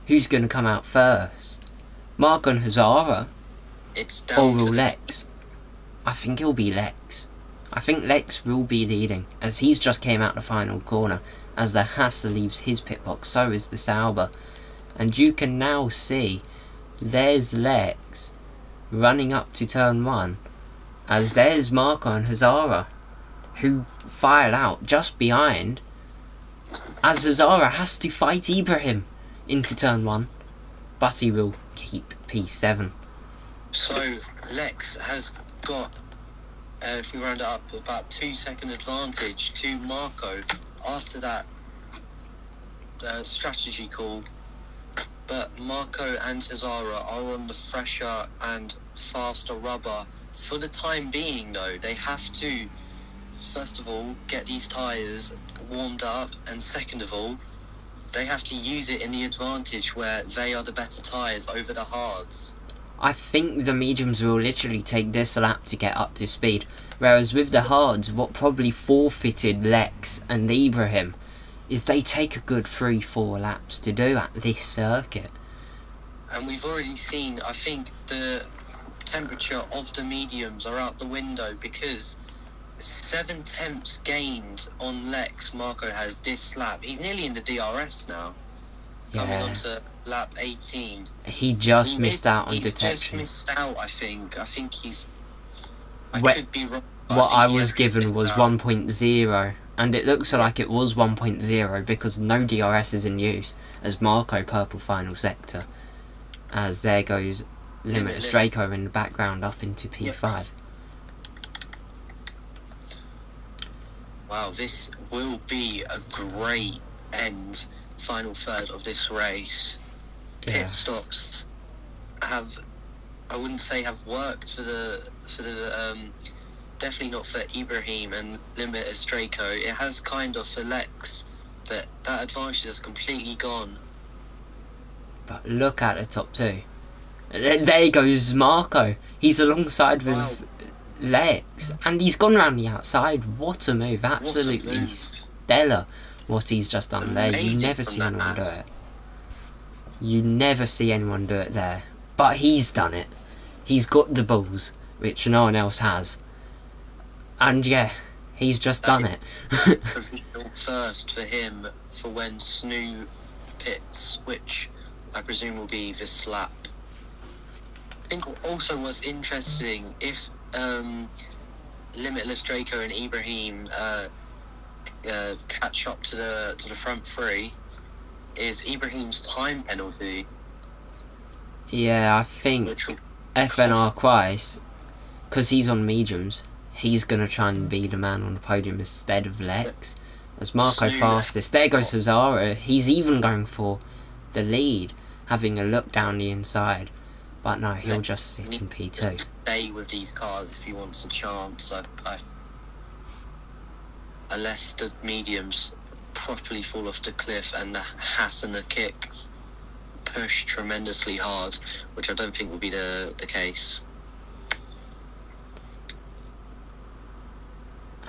Who's going to come out first? Marco and Hazara? It's down to Lex? I think it'll be Lex. I think Lex will be leading, as he's just came out the final corner. As the Hasse leaves his pit box, so is the Sauber. And you can now see there's Lex running up to turn 1, as there's Marco and Hazara, who fired out just behind, as Hazara has to fight Ibrahim into turn 1, but he will keep P7. So Lex has got, if we round it up, about 2 second advantage to Marco after that strategy call. But Marco and Hazara are on the fresher and faster rubber. For the time being, though, they have to, first of all, get these tyres warmed up, and second of all, they have to use it in the advantage where they are the better tyres over the hards. I think the mediums will literally take this lap to get up to speed, whereas with the hards, what probably forfeited Lex and Ibrahim is they take a good 3-4 laps to do at this circuit. And we've already seen, I think the temperature of the mediums are out the window, because 7 temps gained on Lex Marco has this lap. He's nearly in the DRS now, coming on to lap 18. He just missed out on detection. He's just missed out, I think. I think he's... I could be wrong. What I was given was 1.0, and it looks like it was 1.0 because no DRS is in use, as Marco purple final sector, as there goes Limitless Draco in the background up into P5. Yep. Wow, this will be a great end final third of this race. Yeah. Pit stops have, I wouldn't say have worked for the definitely not for Ibrahim and Limitless Draco. It has kind of for Lex, but that advantage is completely gone. But look at the top two. There goes Marco. He's alongside with Lex, and he's gone round the outside. What a move! Absolutely stellar what he's just done there. You never see anyone do it. You never see anyone do it there. But he's done it. He's got the balls, which no one else has. And yeah, he's just done it. Provisional first for him for when Snoo pits, which I presume will be this lap. I think also what's interesting, if Limitless Draco and Ibrahim catch up to the front three, is Ibrahim's time penalty. Yeah, I think FNR Quais, because he's on mediums, he's going to try and be the man on the podium instead of Lex. As Marco fastest. There goes Hazara. He's even going for the lead, having a look down the inside. But no, he'll just sit in P2. Stay with these cars if he wants a chance. Unless the mediums properly fall off the cliff and the Hass and the kick push tremendously hard, which I don't think will be the case.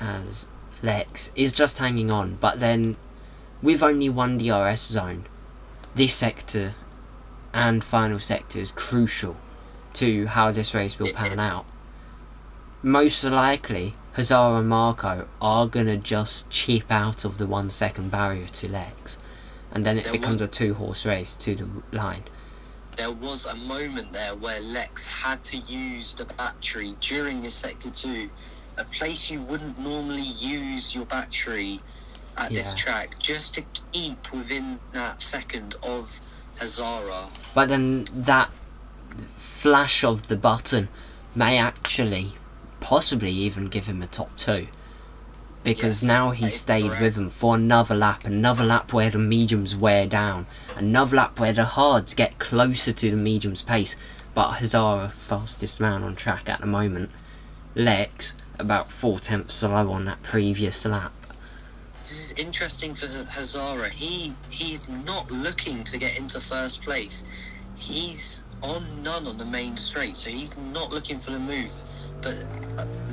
As Lex is just hanging on, but then with only one DRS zone, this sector and final sector is crucial to how this race will pan out. Most likely, Hazara and Marco are going to just chip out of the 1 second barrier to Lex, and then it becomes a 2-horse race to the line. There was a moment there where Lex had to use the battery during this sector 2, a place you wouldn't normally use your battery at this track, just to keep within that second of Hazara. But then that flash of the button may actually possibly even give him a top 2, because now he stayed with him for another lap where the mediums wear down, another lap where the hards get closer to the mediums pace. But Hazara, fastest man on track at the moment. Lex about 4 tenths slow on that previous lap. This is interesting for Hazara. He's not looking to get into first place. He's on none on the main straight, so he's not looking for the move. But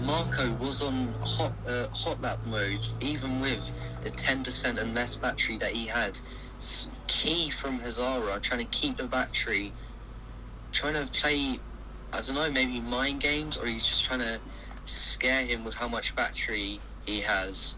Marco was on hot lap mode, even with the 10% and less battery that he had. It's key from Hazara, trying to keep the battery, trying to play, I don't know, maybe mind games, or he's just trying to scare him with how much battery he has.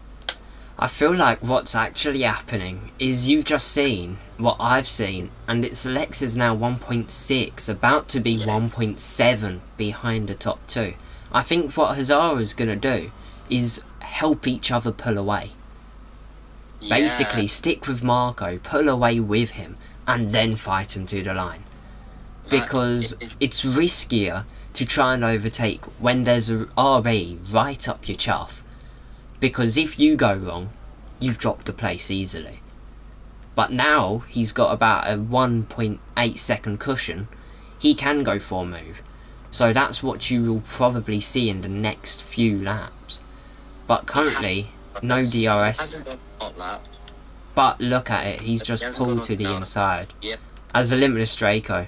I feel like what's actually happening is you've just seen what I've seen, and it's Lex is now 1.6, about to be 1.7 behind the top 2. I think what Hazara's going to do is help each other pull away. Basically, stick with Marco, pull away with him, and then fight him to the line. Because it's riskier to try and overtake when there's a RE right up your chuff. Because if you go wrong, you've dropped the place easily. But now he's got about a 1.8 second cushion, he can go for a move. So that's what you will probably see in the next few laps. But currently, no DRS. But look at it, he's just pulled to the inside. As the Limitless Draco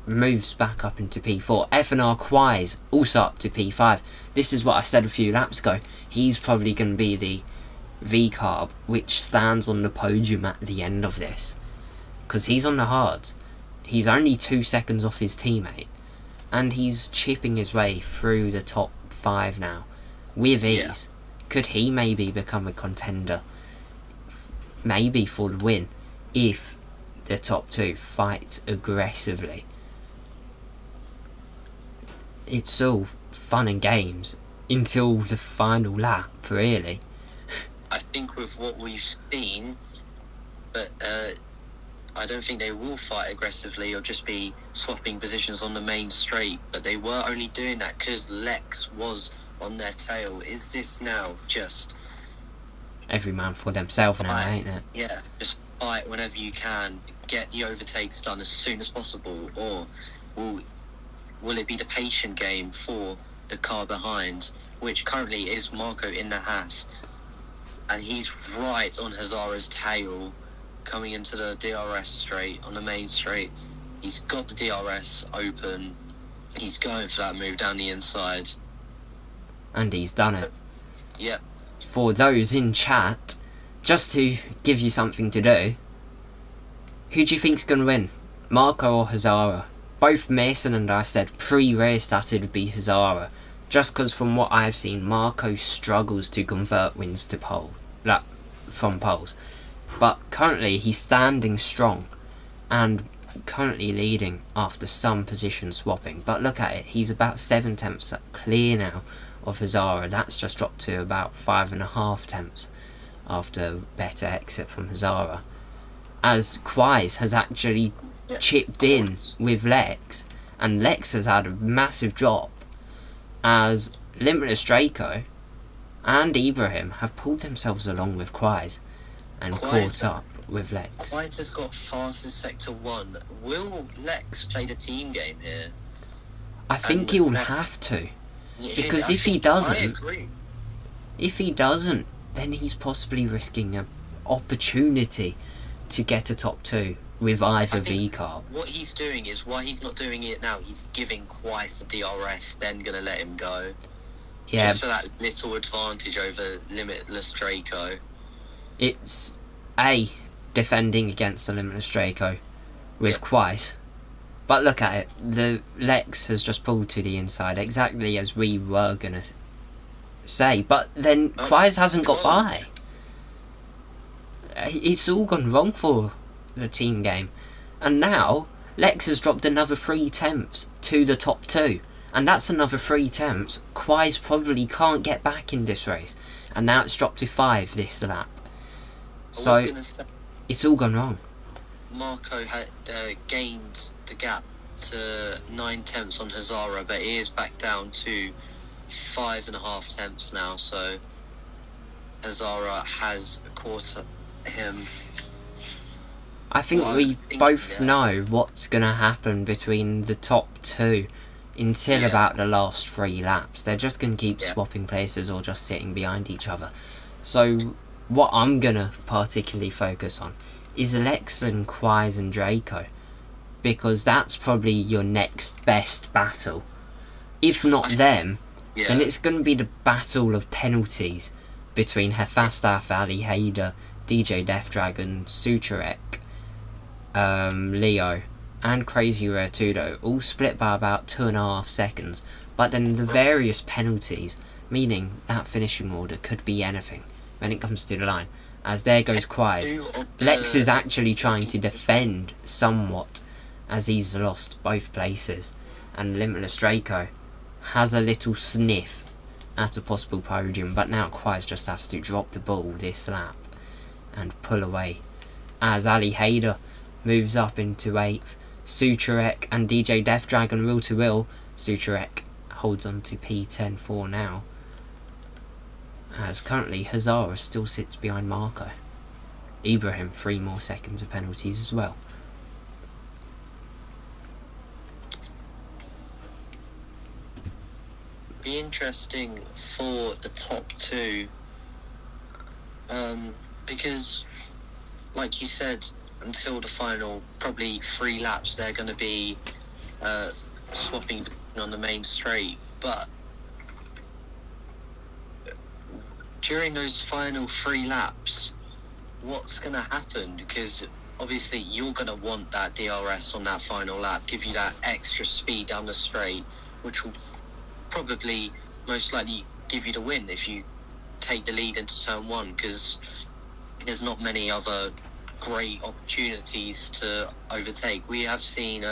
moves back up into P4. FNR Quais also up to P5. This is what I said a few laps ago. He's probably going to be the V-carb which stands on the podium at the end of this. Because he's on the hards. He's only 2 seconds off his teammate. And he's chipping his way through the top 5 now. With ease. Could he maybe become a contender? Maybe for the win. If the top 2 fight aggressively. It's all fun and games until the final lap, really. I think with what we've seen, but I don't think they will fight aggressively or just be swapping positions on the main straight, but they were only doing that because Lex was on their tail. Is this now just every man for themselves now, ain't it? Yeah, just fight whenever you can, get the overtakes done as soon as possible, or will it be the patient game for the car behind, which currently is Marco in the Haas, and he's right on Hazara's tail coming into the DRS straight, on the main straight. He's got the DRS open, he's going for that move down the inside. And he's done it. Yep. For those in chat, just to give you something to do, who do you think's going to win, Marco or Hazara? Both Mason and I said pre-race that it would be Hazara, just because from what I've seen, Marco struggles to convert wins to from poles. But currently he's standing strong and currently leading after some position swapping. But look at it, he's about 7 tenths clear now of Hazara. That's just dropped to about 5.5 tenths after better exit from Hazara, as Quais has actually chipped in with Lex, and Lex has had a massive drop as Limitless Draco and Ibrahim have pulled themselves along with Quais and caught up with Lex. Quais has got fastest sector 1. Will Lex play the team game here? I think he'll have to, because if he doesn't, then he's possibly risking an opportunity to get a top 2 with either V-Carb. What he's doing is, why he's not doing it now, he's giving Quais the DRS, then going to let him go. Yeah. Just for that little advantage over Limitless Draco. It's A, defending against the Limitless Draco with Quais. But look at it, the Lex has just pulled to the inside, exactly as we were going to say. But then Quais hasn't got by. It's all gone wrong for the team game, and now Lex has dropped another 3 tenths to the top 2, and that's another 3 tenths Quais probably can't get back in this race, and now it's dropped to 5 this lap. So it's all gone wrong. Marco had gained the gap to 9 tenths on Hazara, but he is back down to 5.5 tenths now, so Hazara has caught him. I think we both know what's going to happen between the top 2 until about the last 3 laps. They're just going to keep swapping places or just sitting behind each other. So what I'm going to particularly focus on is Lex and Quais and Draco, because that's probably your next best battle. If not them, then it's going to be the battle of penalties between Hefastaf, Ali Hader, DJ Death Dragon, Suturek, Leo and Crazy Rare Tudo, all split by about 2.5 seconds. But then the various penalties, meaning that finishing order could be anything when it comes to the line. As there goes Quais. Lex is actually trying to defend somewhat as he's lost both places, and Limitless Draco has a little sniff at a possible podium, but now Quais just has to drop the ball this lap and pull away as Ali Hader moves up into 8th. Suturek and DJ Death Dragon will to will. Suturek holds on to P10 for now, as currently Hazara still sits behind Marco. Ibrahim 3 more seconds of penalties as well. Be interesting for the top 2, because like you said, until the final probably 3 laps they're going to be swapping on the main straight, but during those final 3 laps what's going to happen? Because obviously you're going to want that DRS on that final lap, give you that extra speed down the straight, which will probably most likely give you the win if you take the lead into turn 1, because there's not many other great opportunities to overtake. We have seen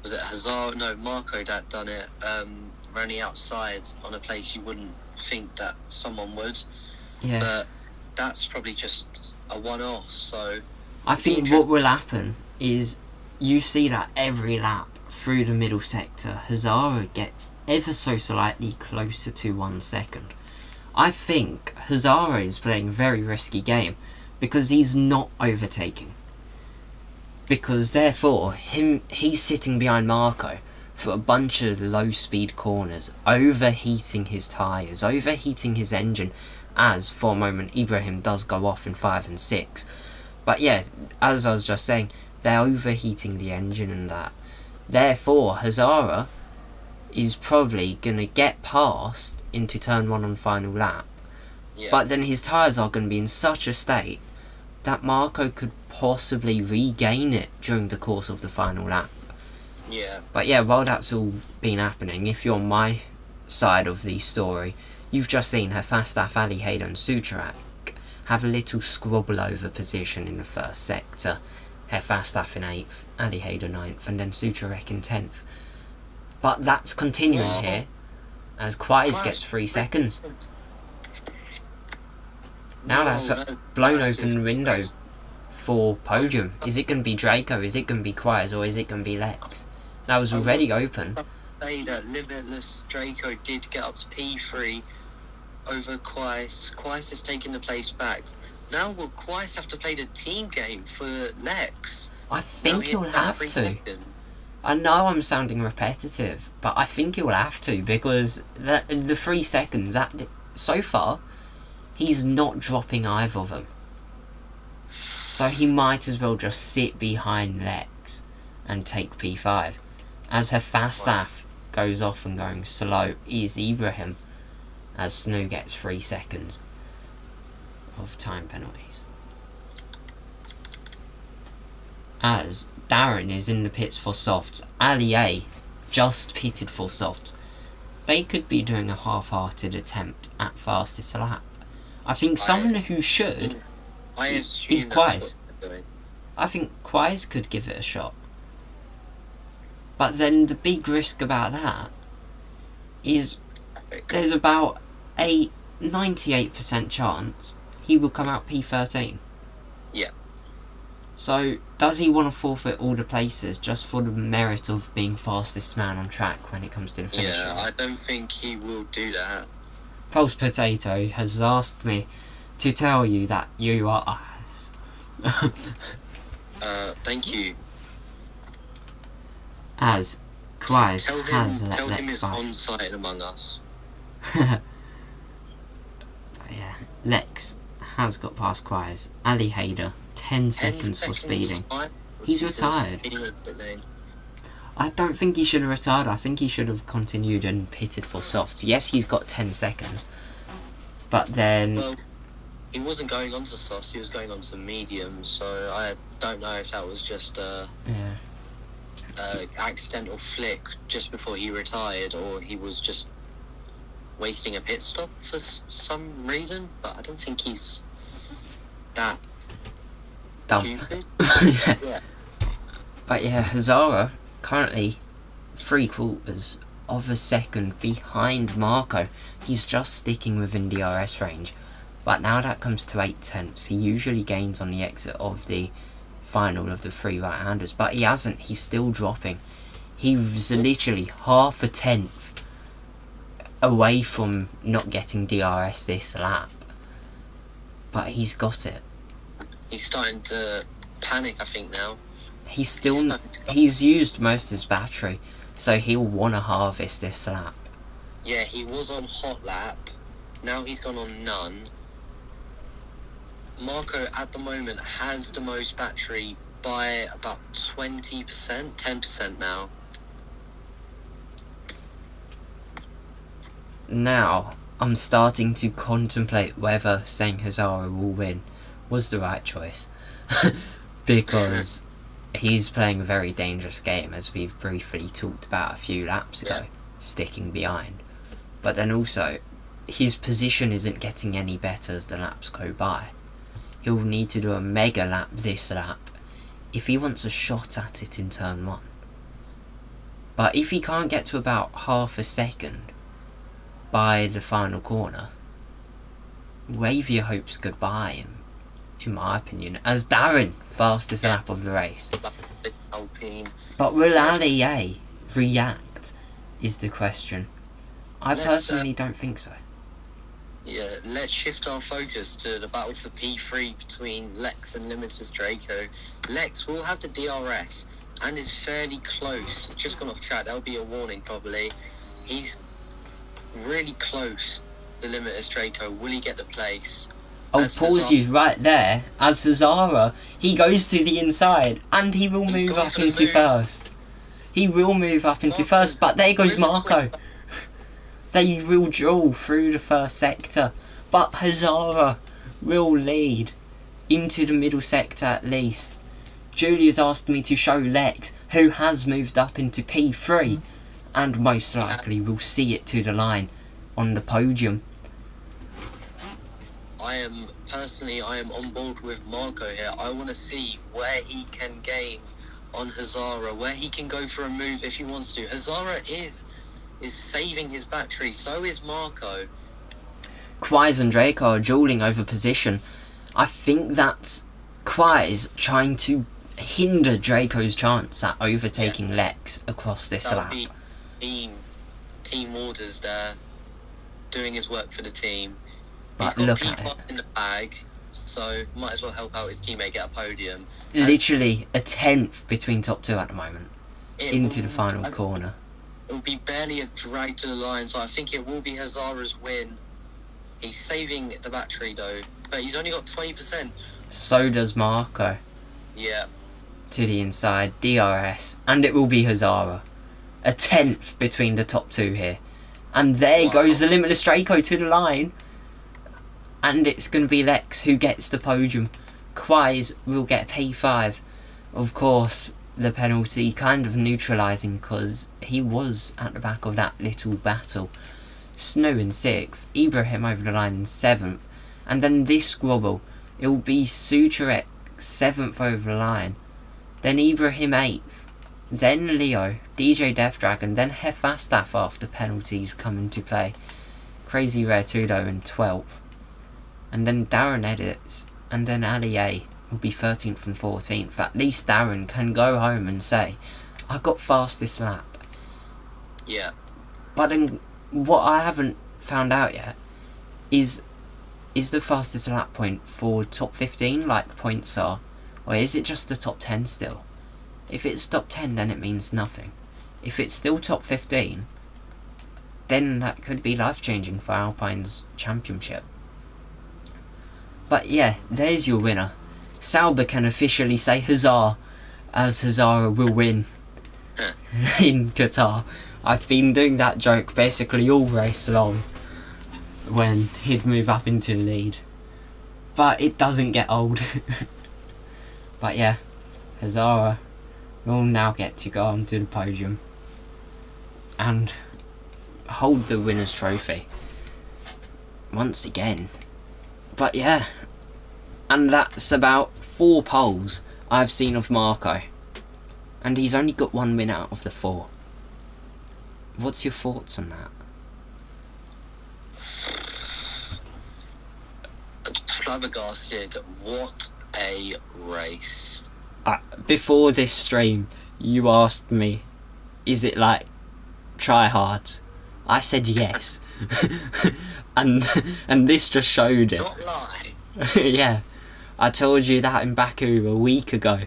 was it Hazard? No, Marco that done it, running outside on a place you wouldn't think that someone would. Yeah. But that's probably just a one-off. So I think what will happen is you see that every lap through the middle sector, Hazara gets ever so slightly closer to 1 second. I think Hazara is playing a very risky game, because he's not overtaking. Because therefore, he's sitting behind Marco for a bunch of low-speed corners, overheating his tyres, overheating his engine, as for a moment Ibrahim does go off in 5 and 6. But yeah, as I was just saying, they're overheating the engine and that. Therefore, Hazara is probably going to get past into turn 1 on final lap. Yeah. But then his tyres are going to be in such a state that Marco could possibly regain it during the course of the final lap. Yeah. But yeah, while that's all been happening, if you're on my side of the story, you've just seen Hafastaf, Ali Hayder and Sucharak have a little squabble over position in the first sector. Hafastaf in 8th, Ali Hayder 9th, and then Sucharak in 10th. But that's continuing here, as Quais gets 3 seconds. Now that's a blown open window for podium. Is it going to be Draco, is it going to be Quais, or is it going to be Lex? That was already open. Say that Limitless Draco did get up to P3 over Quais. Quais has taken the place back. Now will Quais have to play the team game for Lex? I think he'll have to. I know I'm sounding repetitive, but I think he'll have to, because the 3 seconds, so far, he's not dropping either of them. So he might as well just sit behind Lex and take P5. As Hafastaf goes off and going slow is Ibrahim, as Snoo gets 3 seconds of time penalties. As Darren is in the pits for softs, Ali A just pitted for softs. They could be doing a half-hearted attempt at fastest lap. I think someone who should is Quais. I think Quais could give it a shot. But then the big risk about that is there's about a 98% chance he will come out P13. Yeah. So does he want to forfeit all the places just for the merit of being fastest man on track when it comes to the finish? Yeah, I don't think he will do that. Pulse Potato has asked me to tell you that you are ours. Thank you. As Quais has tell let him Lex it's by. on site among us. Yeah, Lex has got past Quais. Ali Hayder, 10 seconds for speeding. He's retired. I don't think he should have retired. I think he should have continued and pitted for softs. Yes, he's got 10 seconds. But then... Well, he wasn't going on to softs, he was going on to medium, so I don't know if that was just accidental flick just before he retired, or he was just wasting a pit stop for some reason, but I don't think he's that dumb. stupid. Yeah. But yeah, Hazara currently 3/4 of a second behind Marco. He's just sticking within DRS range, but now that comes to 8/10. He usually gains on the exit of the final of the 3 right-handers, but he hasn't. He's still dropping. He was literally half a tenth away from not getting DRS this lap, but he's got it. He's starting to panic, I think, now. He's used most of his battery, so he'll want to harvest this lap. Yeah, he was on hot lap, now he's gone on none. Marco at the moment has the most battery by about 20%, 10% now. Now, I'm starting to contemplate whether saying Hazara will win was the right choice. Because he's playing a very dangerous game, as we've briefly talked about a few laps ago, sticking behind. But then also, his position isn't getting any better as the laps go by. He'll need to do a mega lap this lap if he wants a shot at it in turn 1. But if he can't get to about half a second by the final corner, wave your hopes goodbye, in my opinion, as Darren, fastest lap of the race. But will Ali A react, is the question. I personally don't think so. Yeah, let's shift our focus to the battle for P3 between Lex and Limitless Draco. Lex will have the DRS and is fairly close. It's just gone off track. That'll be a warning, probably. He's really close to Limitless Draco. Will he get the place? I'll pause you right there. As Hazara, he goes to the inside and he will move up into first. He will move up into first, but there goes Marco. They will draw through the first sector, but Hazara will lead into the middle sector at least. Julia's asked me to show Lex, who has moved up into P3, and most likely will see it to the line on the podium. I am on board with Marco here. I want to see where he can gain on Hazara, where he can go for a move if he wants to. Hazara is saving his battery, so is Marco. Quais and Draco are dueling over position. I think that's Quais trying to hinder Draco's chance at overtaking Lex across this lap. Be team orders there, doing his work for the team. But He's got look at P1 it. in the bag, so might as well help out his teammate get a podium. Literally a tenth between top two at the moment, into the final corner. It will be barely a drag to the line, so I think it will be Hazara's win. He's saving the battery though, but he's only got 20%. So does Marco. Yeah. To the inside, DRS, and it will be Hazara. A tenth between the top two here. And there goes the Limitless Draco to the line. And it's going to be Lex who gets the podium. Quais will get P5. Of course, the penalty kind of neutralising because he was at the back of that little battle. Snow in 6th, Ibrahim over the line in 7th, and then this squabble, it will be Suturek 7th over the line, then Ibrahim 8th, then Leo, DJ Death Dragon, then Hefastaf after penalties come into play, Crazy Rare Tudo in 12th, and then Darren Edits, and then Ali A will be 13th and 14th. At least Darren can go home and say, I got fastest lap. Yeah. But then what I haven't found out yet is the fastest lap point for top 15 like the points are, or is it just the top 10 still? If it's top 10 then it means nothing. If it's still top 15 then that could be life changing for Alpine's championship. But yeah, there's your winner. Sauber can officially say huzzah, as Hazara will win in Qatar. I've been doing that joke basically all race long when he'd move up into the lead. But it doesn't get old. But yeah, Hazara will now get to go onto the podium and hold the winner's trophy once again. But yeah, and that's about 4 poles I've seen of Marco, and he's only got 1 win out of the 4. What's your thoughts on that? Flabbergasted. What a race. Before this stream, you asked me, is it like try hard? I said yes. and this just showed it. Not lie. Yeah, I told you that in Baku a week ago.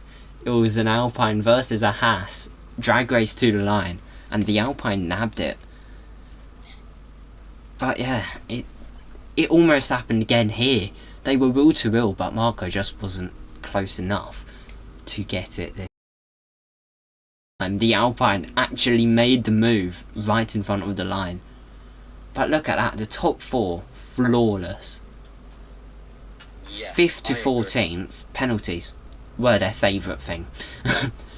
It was an Alpine versus a Haas drag race to the line, and the Alpine nabbed it. But yeah, it almost happened again here. They were will to will, but Marco just wasn't close enough to get it this time. The Alpine actually made the move right in front of the line. But look at that, the top 4, flawless. Yes, 5th to 14th, penalties were their favourite thing.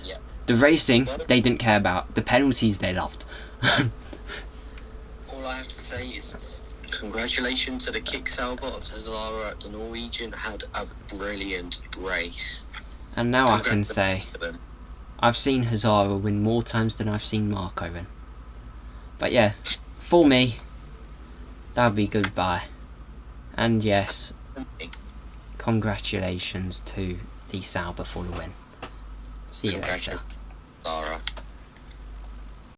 Yeah. The racing, they didn't care about. The penalties, they loved. All I have to say is congratulations to the Kick Sauber of Hazara. The Norwegian had a brilliant race. And now I can say, I've seen Hazara win more times than I've seen Marco win. But yeah, for me, that'll be goodbye. And yes, congratulations to the Sauber for the win. See you later. Hazara.